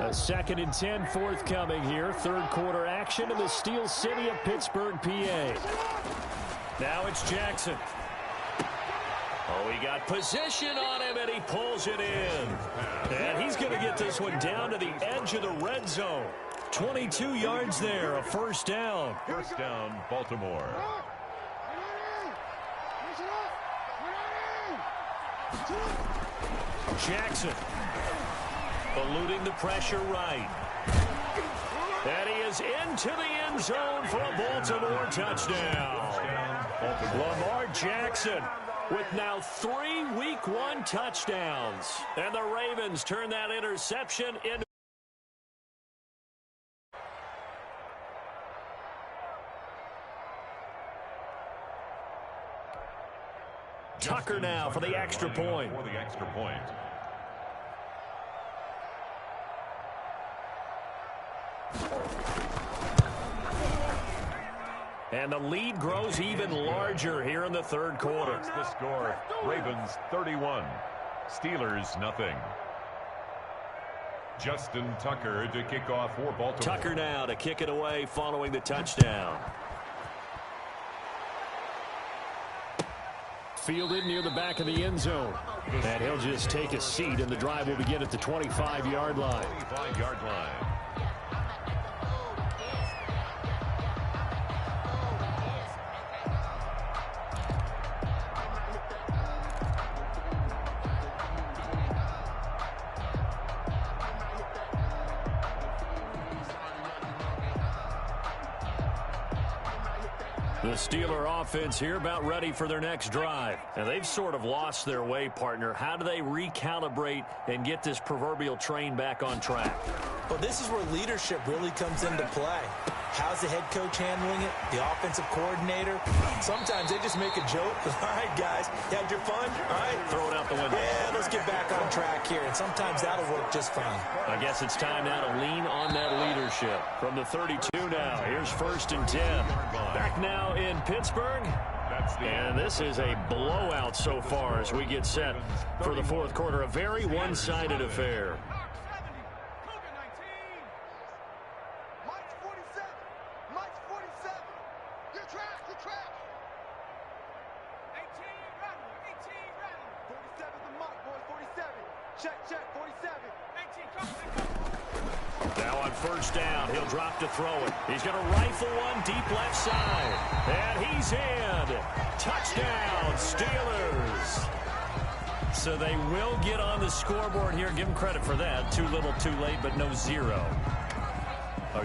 A 2nd and 10 forthcoming here. 3rd quarter action in the Steel City of Pittsburgh, PA. Now it's Jackson. Oh, he got position on him, and he pulls it in. And he's going to get this one down to the edge of the red zone. 22 yards there, a 1st down. 1st down, Baltimore. Jackson eluding the pressure right. And he is into the end zone for a Baltimore touchdown. Lamar Jackson with now 3 Week 1 touchdowns. And the Ravens turn that interception into Tucker now for the extra point. For the extra point. And the lead grows even larger here in the 3rd quarter. It's the score. Ravens 31. Steelers nothing. Justin Tucker to kick off for Baltimore. Tucker now to kick it away following the touchdown. Fielded near the back of the end zone. And he'll just take a seat, and the drive will begin at the 25-yard line. 25-yard line. The Steeler offense here about ready for their next drive. And they've sort of lost their way, partner. How do they recalibrate and get this proverbial train back on track? Well, this is where leadership really comes into play. How's the head coach handling it? The offensive coordinator? Sometimes they just make a joke. All right, guys, you had your fun? All right. Throw it out the window. Yeah, let's get back on track here. And sometimes that'll work just fine. I guess it's time now to lean on that leadership. From the 32 now, here's 1st and 10. Back now in Pittsburgh. And this is a blowout so far as we get set for the 4th quarter. A very one-sided affair. Mike's 47. Mike's 47. Your track. trash. 18 Rattler, 18 Rattler. 47's the mic, boys, 47. Check, 47. 18, come. Now on first down, he'll drop to throw it. He's going to rifle one deep left side. And he's in. Touchdown, Steelers. So they will get on the scoreboard here. Give them credit for that. Too little, too late, but no zero. Oh,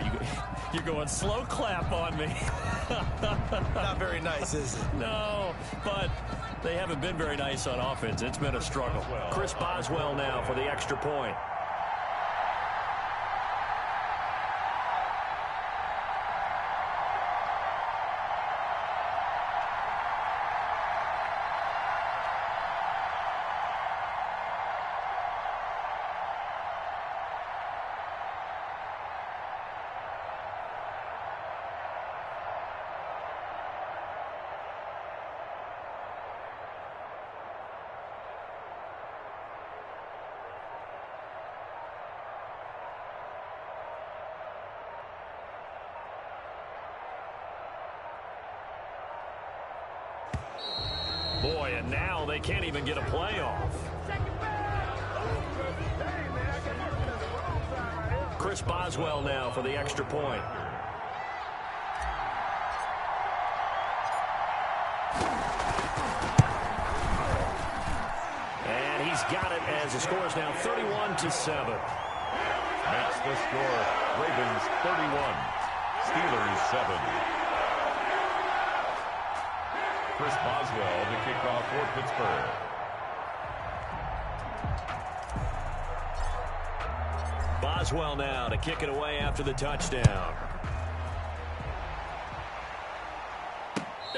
you're going slow clap on me. Not very nice, is it? No, but they haven't been very nice on offense. It's been a struggle. Chris Boswell now for the extra point. Boy, and now they can't even get a playoff. Chris Boswell now for the extra point. And he's got it as the score is now 31-7. Makes the score Ravens 31, Steelers 7. Chris Boswell to kick off for Pittsburgh. Boswell now to kick it away after the touchdown.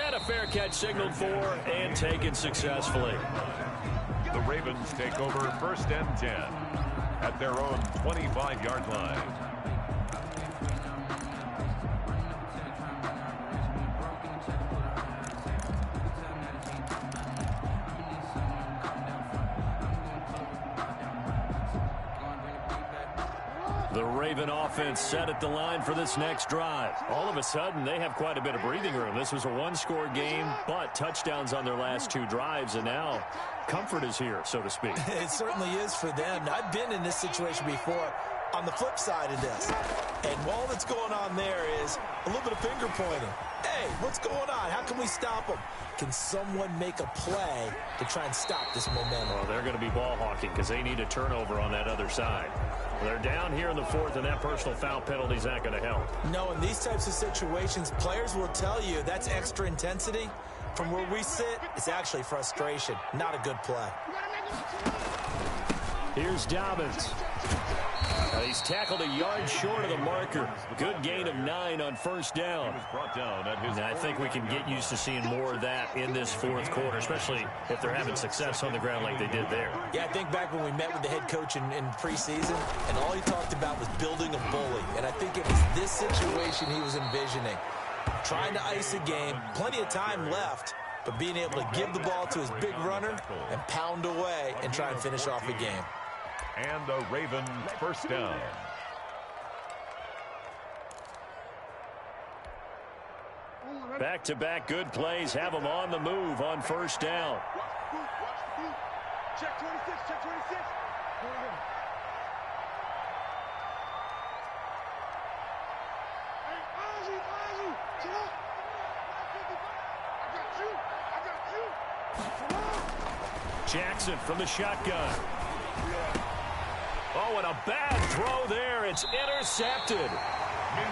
And a fair catch signaled for and taken successfully. The Ravens take over 1st and 10 at their own 25-yard line. The Raven offense set at the line for this next drive. All of a sudden, they have quite a bit of breathing room. This was a one-score game, but touchdowns on their last 2 drives, and now comfort is here, so to speak. It certainly is for them. I've been in this situation before on the flip side of this. And all that's going on there is a little bit of finger pointing. Hey, what's going on? How can we stop them? Can someone make a play to try and stop this momentum? Well, they're going to be ball hawking because they need a turnover on that other side. They're down here in the 4th, and that personal foul penalty is not going to help. No, in these types of situations, players will tell you that's extra intensity. From where we sit, it's actually frustration. Not a good play. Here's Dobbins. He's tackled a yard short of the marker. Good gain of 9 on first down. And I think we can get used to seeing more of that in this 4th quarter, especially if they're having success on the ground like they did there. Yeah, I think back when we met with the head coach in preseason, and all he talked about was building a bully. And I think it was this situation he was envisioning. Trying to ice a game, plenty of time left, but being able to give the ball to his big runner and pound away and try and finish off a game. And a Raven first down. Back-to-back good plays have them on the move on first down. Check 26, check 26. Hey, Ozzy, chill out. I got you. Jackson from the shotgun. Oh, and a bad throw there. It's intercepted.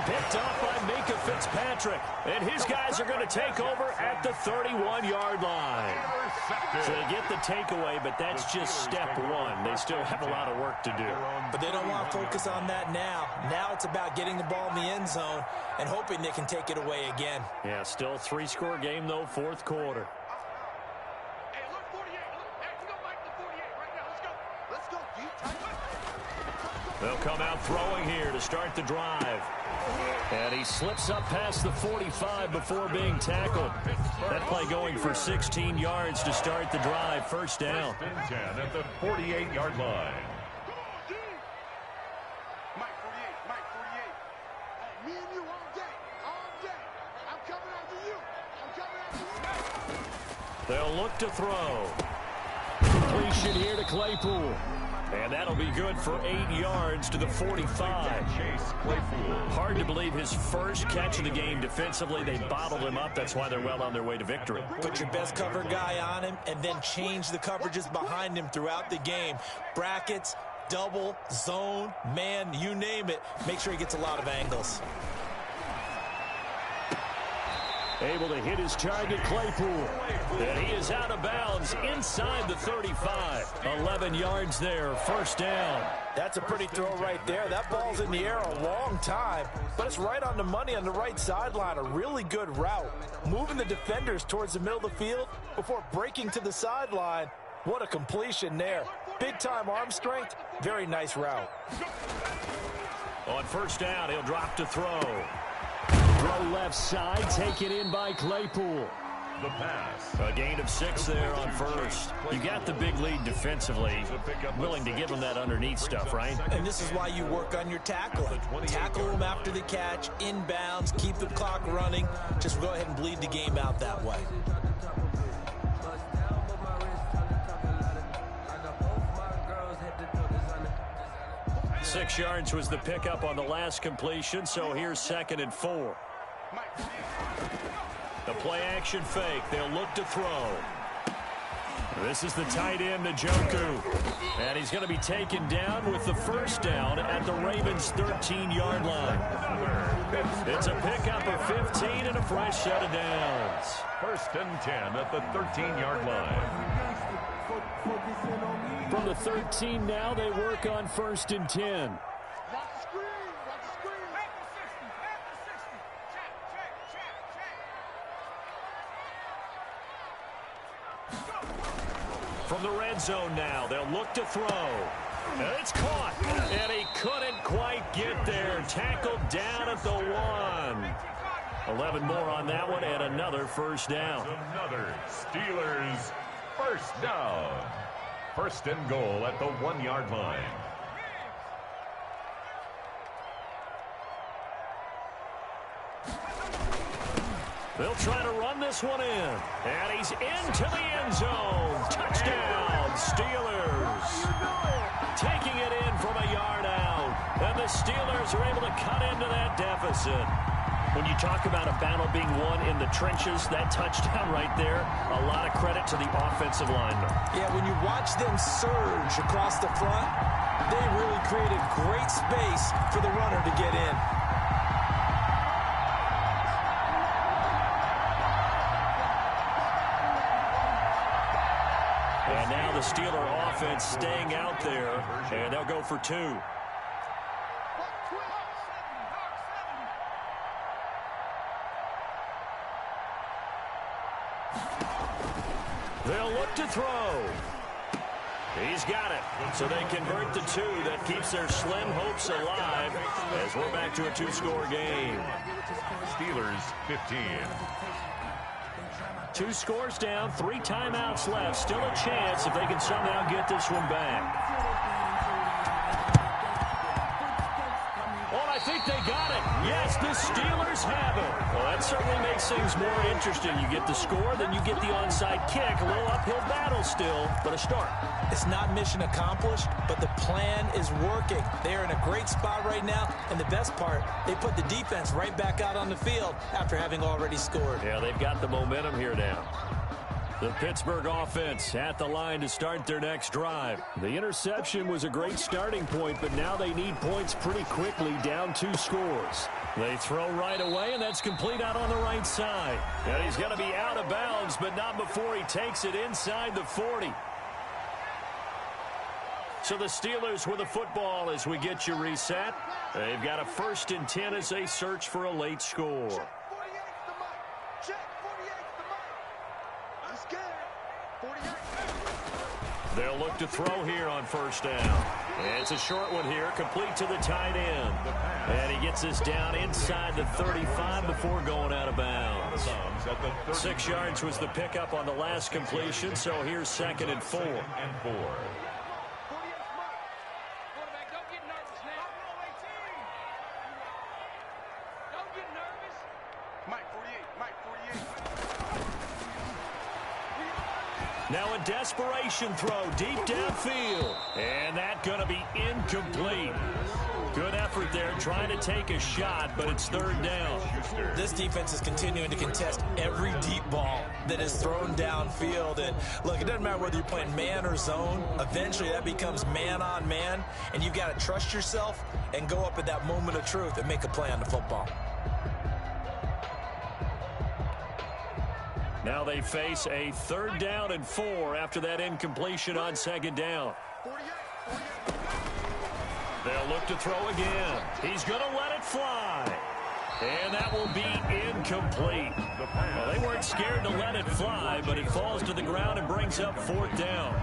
Picked up by Minka Fitzpatrick. And his guys are going to take over at the 31-yard line. So they get the takeaway, but that's just step 1. They still have a lot of work to do. But they don't want to focus on that now. Now it's about getting the ball in the end zone and hoping they can take it away again. Yeah, still a 3-score game, though, 4th quarter. Hey, look, 48. Look, hey, we don't like the 48 right now. Let's go. Let's go, deep tight. They'll come out throwing here to start the drive. And he slips up past the 45 before being tackled. That play going for 16 yards to start the drive. First down. 10 at the 48-yard line. Mike 48, Mike 48. Hey, me and you all day, all day. I'm coming after you. I'm coming They'll look to throw. Completion here to Claypool. And that'll be good for 8 yards to the 45. Chase Claypool. Hard to believe his first catch of the game defensively. They bottled him up. That's why they're well on their way to victory. Put your best cover guy on him and then change the coverages behind him throughout the game. Brackets, double, zone, man, you name it. Make sure he gets a lot of angles. Able to hit his target, Claypool. And he is out of bounds inside the 35. 11 yards there, first down. That's a pretty throw right there. That ball's in the air a long time, but it's right on the money on the right sideline. A really good route. Moving the defenders towards the middle of the field before breaking to the sideline. What a completion there. Big-time arm strength. Very nice route. On first down, he'll drop to throw. Throw left side, taken in by Claypool. The pass. A gain of 6 there on first. You got the big lead defensively. Willing to give him that underneath stuff, right? And this is why you work on your tackling. Tackle him after the catch, inbounds, keep the clock running. Just go ahead and bleed the game out that way. Six yards was the pickup on the last completion, so here's 2nd and 4. The play action fake. They'll look to throw. This is the tight end, Njoku. And he's going to be taken down with the first down at the Ravens' 13-yard line. It's a pickup of 15 and a fresh set of downs. 1st and 10 at the 13-yard line. From the 13 now, they work on 1st and 10. From the red zone now, they'll look to throw. And it's caught. And he couldn't quite get there. Tackled down at the 1. 11 more on that one and another first down. Another Steelers first down. 1st and goal at the 1-yard line. They'll try to run this one in. And he's into the end zone. Touchdown, Steelers. Taking it in from a yard out. And the Steelers are able to cut into that deficit. When you talk about a battle being won in the trenches, that touchdown right there, a lot of credit to the offensive linemen. Yeah, when you watch them surge across the front, they really created great space for the runner to get in. And now the Steeler offense staying out there, and they'll go for 2. They'll look to throw. He's got it. So they convert the 2. That keeps their slim hopes alive as we're back to a 2-score game. Steelers 15. 2 scores down, 3 timeouts left. Still a chance if they can somehow get this one back. I think they got it. Yes, the Steelers have it. Well, that certainly makes things more interesting. You get the score, then you get the onside kick. A little uphill battle still, but a start. It's not mission accomplished, but the plan is working. They are in a great spot right now, and the best part, they put the defense right back out on the field after having already scored. Yeah, they've got the momentum here now. The Pittsburgh offense at the line to start their next drive. The interception was a great starting point, but now they need points pretty quickly, down 2 scores. They throw right away, and that's complete out on the right side. And he's going to be out of bounds, but not before he takes it inside the 40. So the Steelers with the football as we get you reset. They've got a 1st and 10 as they search for a late score. They'll look to throw here on 1st down. It's a short one here, complete to the tight end. And he gets this down inside the 35 before going out of bounds. 6 yards was the pickup on the last completion, so here's 2nd and 4. Now a desperation throw deep downfield. And that's going to be incomplete. Good effort there trying to take a shot, but it's third down. This defense is continuing to contest every deep ball that is thrown downfield. And look, it doesn't matter whether you're playing man or zone. Eventually that becomes man on man, and you've got to trust yourself and go up at that moment of truth and make a play on the football. Now they face a 3rd down and 4 after that incompletion on 2nd down. They'll look to throw again. He's going to let it fly. And that will be incomplete. Well, they weren't scared to let it fly, but it falls to the ground and brings up 4th down.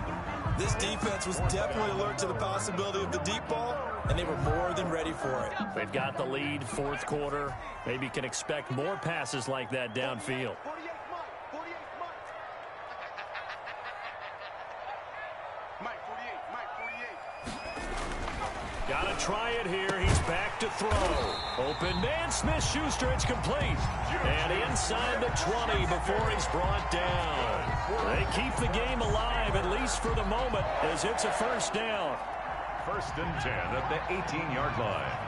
This defense was definitely alert to the possibility of the deep ball, and they were more than ready for it. They've got the lead, 4th quarter. Maybe can expect more passes like that downfield. Got to try it here. He's back to throw. Open man, Smith-Schuster. It's complete. And inside the 20 before he's brought down. They keep the game alive, at least for the moment, as it's a 1st down. 1st and 10 at the 18-yard line.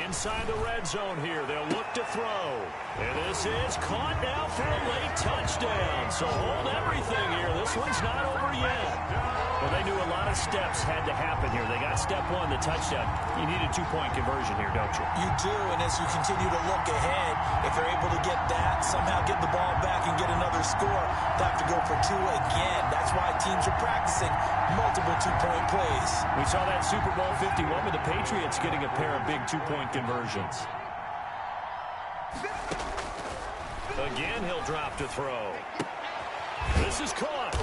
Inside the red zone here. They'll look to throw. And this is caught now for a late touchdown. So hold everything here. This one's not over yet. Well, they knew a lot of steps had to happen here. They got step 1, the touchdown. You need a 2-point conversion here, don't you? You do, and as you continue to look ahead, if they're able to get that, somehow get the ball back and get another score, they have to go for 2 again. That's why teams are practicing multiple 2-point plays. We saw that Super Bowl 51 with the Patriots getting a pair of big 2-point conversions. Again, he'll drop to throw. This is caught,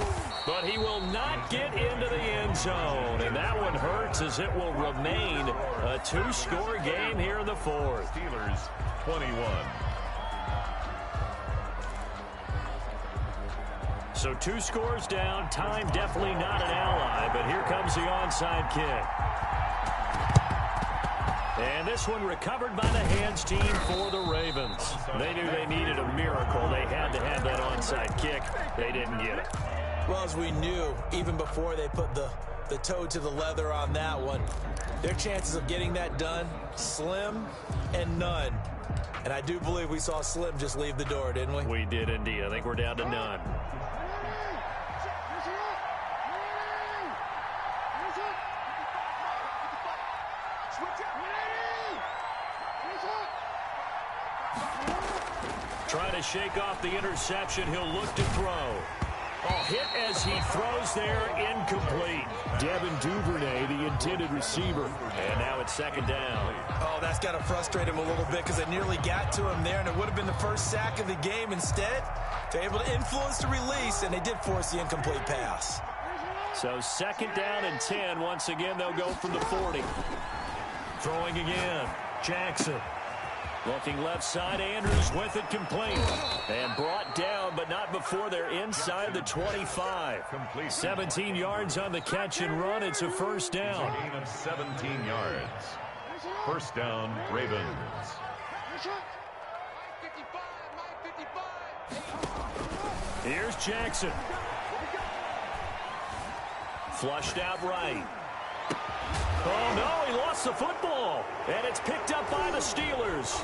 but he will not get into the end zone. And that one hurts as it will remain a 2-score game here in the 4th. Steelers 21. So 2 scores down. Time definitely not an ally, but here comes the onside kick. And this one recovered by the hands team for the Ravens. They knew they needed a miracle. They had to have that onside kick. They didn't get it. Well, as we knew, even before they put the toe to the leather on that one, their chances of getting that done, slim and none. And I do believe we saw Slim just leave the door, didn't we? We did indeed. I think we're down to none. Trying to shake off the interception. He'll look to throw. Oh, hit as he throws there, incomplete. Devin Duvernay, the intended receiver. And now it's 2nd down. Oh, that's got to frustrate him a little bit because they nearly got to him there, and it would have been the first sack of the game. Instead, they're able to influence the release, and they did force the incomplete pass. So 2nd down and 10. Once again, they'll go from the 40. Throwing again. Jackson. Looking left side, Andrews with it complete. And brought down, but not before they're inside the 25. 17 yards on the catch and run. It's a 1st down. Gain of 17 yards. 1st down, Ravens. Here's Jackson. Flushed out right. Oh, no, he lost the football. And it's picked up by the Steelers.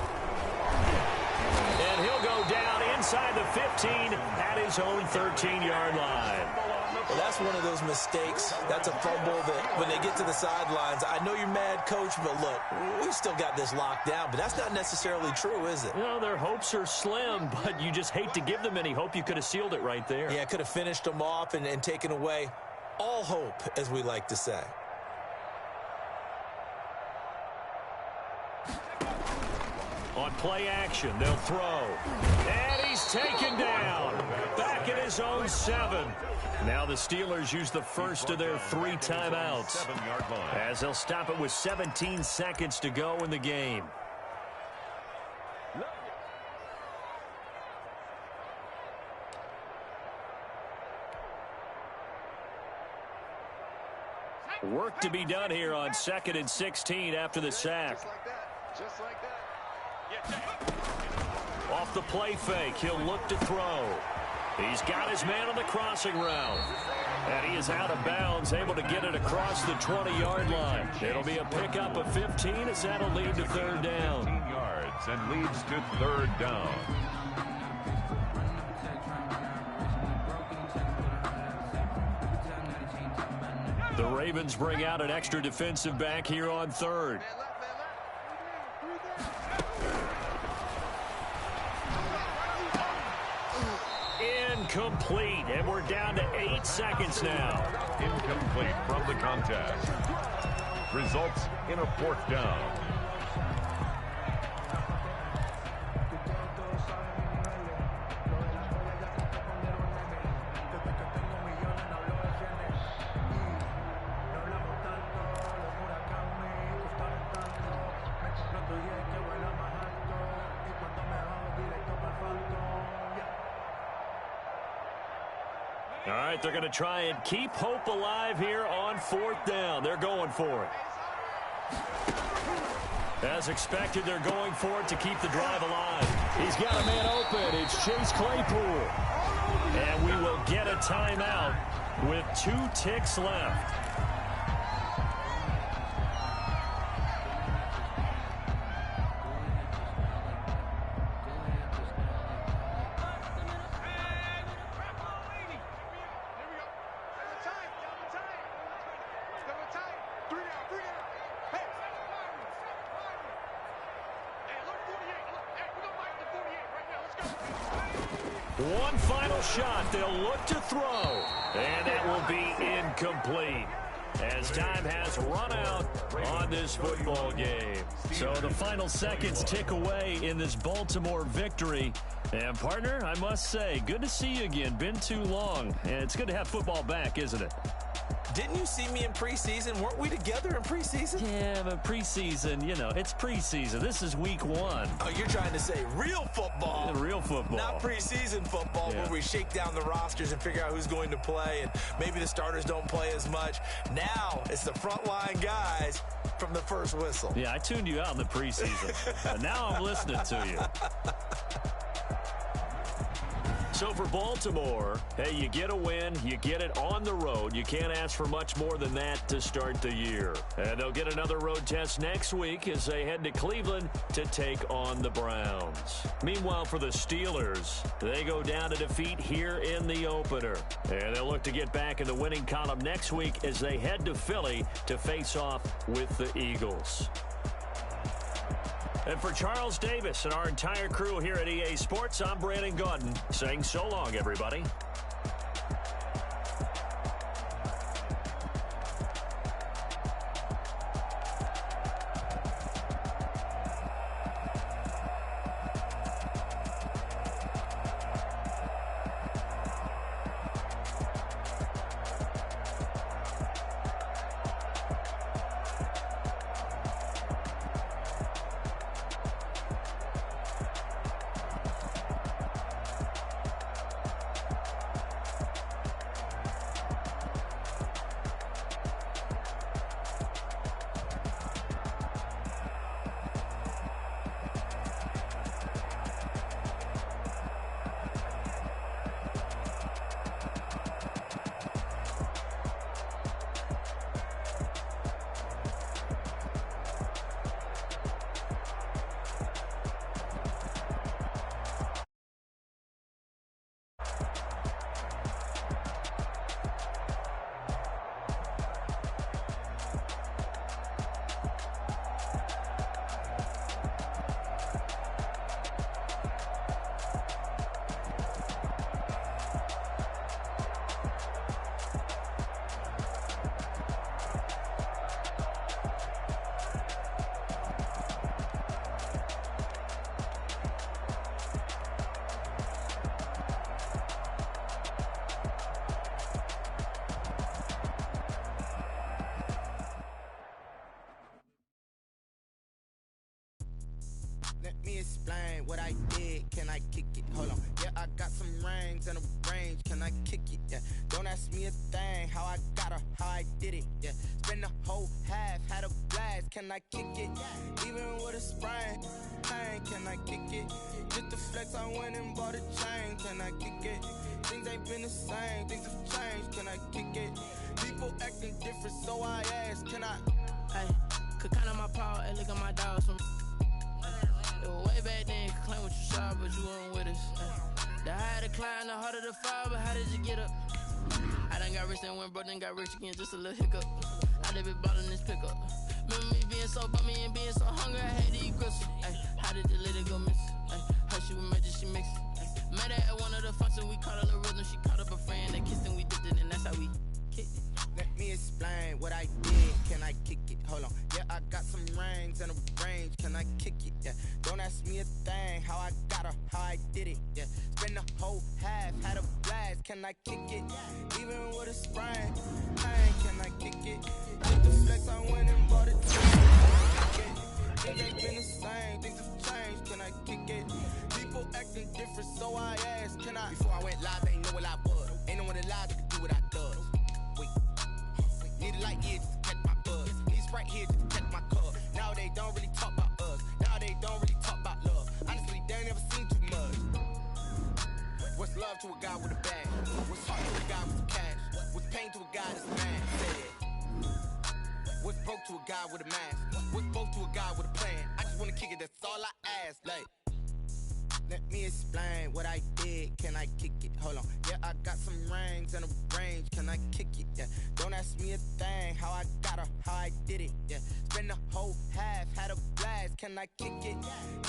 And he'll go down inside the 15 at his own 13-yard line. Well, that's one of those mistakes. That's a fumble that when they get to the sidelines, I know you're mad, Coach, but look, we've still got this locked down. But that's not necessarily true, is it? Well, their hopes are slim, but you just hate to give them any hope. You could have sealed it right there. Yeah, could have finished them off and taken away all hope, as we like to say. On play action, they'll throw. And he's taken down. Back at his own 7. Now the Steelers use the first of their 3 timeouts, as they'll stop it with 17 seconds to go in the game. Work to be done here on 2nd and 16 after the sack. Just like that. Off the play fake, he'll look to throw. He's got his man on the crossing route. And he is out of bounds, able to get it across the 20-yard line. It'll be a pickup of 15 as that'll lead to third down. 15 yards and leads to third down. The Ravens bring out an extra defensive back here on third. Incomplete, and we're down to 8 seconds now. Incomplete from the contest. Results in a fourth down. All right, they're going to try and keep hope alive here on fourth down. They're going for it. As expected, they're going for it to keep the drive alive. He's got a man open. It's Chase Claypool. And we will get a timeout with 2 ticks left. One final shot. They'll look to throw. And that will be incomplete, as time has run out on this football game. So the final seconds tick away in this Baltimore victory. And, partner, I must say, good to see you again. Been too long. And it's good to have football back, isn't it? Didn't you see me in preseason? Weren't we together in preseason? Yeah, but preseason, you know, it's preseason. This is week 1. Oh, you're trying to say real football. Yeah, real football. Not preseason football, where we shake down the rosters and figure out who's going to play, and maybe the starters don't play as much. Now it's the frontline guys from the first whistle. Yeah, I tuned you out in the preseason. But now I'm listening to you. So for Baltimore, hey, you get a win, you get it on the road. You can't ask for much more than that to start the year. And they'll get another road test next week as they head to Cleveland to take on the Browns. Meanwhile, for the Steelers, they go down to defeat here in the opener. And they'll look to get back in the winning column next week as they head to Philly to face off with the Eagles. And for Charles Davis and our entire crew here at EA Sports, I'm Brandon Gaudin saying so long, everybody. Let me explain what I did. Can I kick it? Hold on. Yeah, I got some rings and a range. Can I kick it? Yeah. Don't ask me a thing. How I got her, how I did it. Yeah. Spend the whole half, had a blast. Can I kick it? Even with a sprain, can I went and bought a chain. Can I kick it? Things ain't been the same. Things have changed. Can I kick it? People acting different, so I ask, can I? Hey, could count on my power and look at my dogs. It was way back then, could claim what you saw, but you weren't with us. The higher the climb, the harder the fall, but how did you get up? I done got rich and went broke, then got rich again, just a little hiccup. I done been ballin' this pickup. Remember me being so bummy and being so hungry, I had to eat gristle. Ay, how did the lady go miss? Ay, how she was magic, she mixed. Met her at one of the functions, we caught a little rhythm, she caught up a friend, they kissed and we dipped it, and that's how we kicked it. Let me explain what I did. Can I kick it? Hold on. Yeah, I got some rings and a range. Can I kick it? Yeah. Don't ask me a thing. How I got her, how I did it. Yeah. Spend the whole half, had a blast. Can I kick it? Even with a sprain. Hey, can I kick it? With the flex, I went and bought it. Things ain't been the same. Things have changed. Can I kick it? People acting different, so I asked, can I? Before I went live, they ain't know what I was. Ain't no one alive that could do what I does. Need a light here just to catch my buzz. Need Sprite here just to catch my cup. Now they don't really talk about us. Now they don't really talk about love. Honestly, they ain't never seen too much. What's love to a guy with a bag? What's heart to a guy with some cash? What's pain to a guy that's mad? Say it. What's broke to a guy with a mask? What's both to a guy with a plan? I just wanna kick it, that's all I ask. Like, let me explain what I did. Can I kick it? Hold on. Yeah, I got some rings and a range. Can I kick it? Yeah. Don't ask me a thing. How I got her, how I did it. Yeah. Spend the whole half, had a blast. Can I kick it?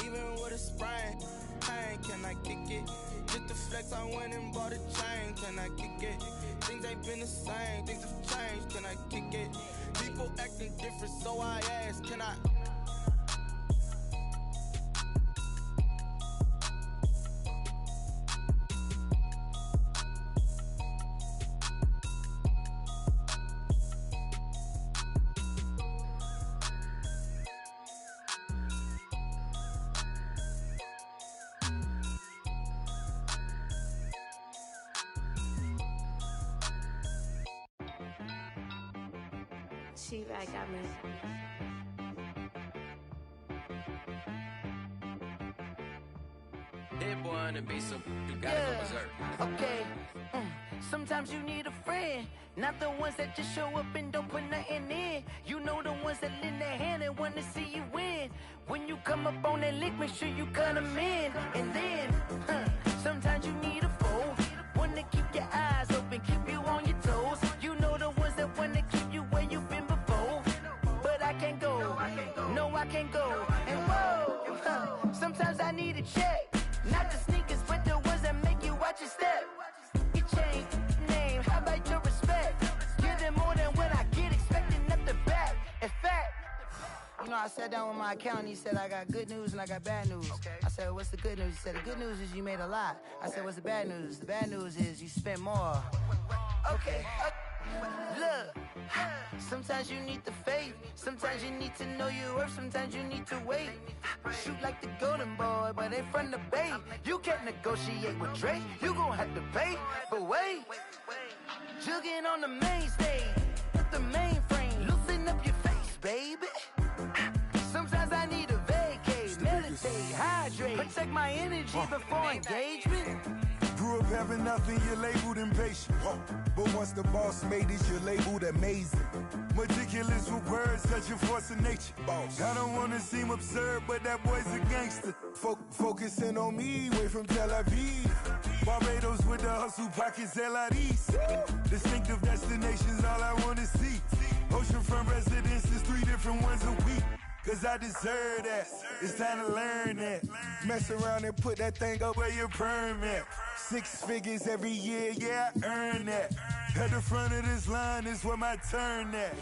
Even with a sprain. Hey, can I kick it? Just the flex, I went and bought a chain. Can I kick it? Things ain't been the same. Things have changed. Can I kick it? People acting different, so I ask, can I? She back got me. Dead boy on the beat, so you gotta go berserk. Okay. Sometimes you need a friend, not the ones that just show up and don't put nothing in. You know the ones that lend their hand and want to see you win. When you come up on that lick, make sure you cut them in. And then, sometimes you need a foe, one to keep your eyes open, keep you on your toes. You know the ones that want to keep you where you've been before. But I can't go, no I can't go. And whoa, sometimes I need a check, not the sneakers, but the ones that make you watch your step. Your chain, name, how about your respect? Give them more than what I get, expecting up the back. In fact, you know, I sat down with my accountant, he said I got good news and I got bad news. I said, what's the good news? He said, the good news is you made a lot. I said, what's the bad news? The bad news is you spent more. Okay. Look, sometimes you need the faith, sometimes you need to know your worth, sometimes you need to wait. Shoot like the golden boy, but ain't from the bay. You can't negotiate with Drake, you gon' have to pay. But wait, jugging on the main stage, with the mainframe, loosen up your face, baby. Sometimes I need a vacate, meditate, hydrate, protect my energy before engagement. Grew up having nothing, you're labeled impatient. But once the boss made it, you're labeled amazing. Meticulous with words, such a force of nature. I don't wanna seem absurd, but that boy's a gangster. Focusing on me, way from Tel Aviv. Barbados with the hustle pockets, LIDs. Distinctive destinations, all I wanna see. Oceanfront residences, 3 different ones a week. Cause I deserve that, it's time to learn that. Mess around and put that thing up where your perm at. 6 figures every year, yeah, I earn that. At the front of this line is where my turn at.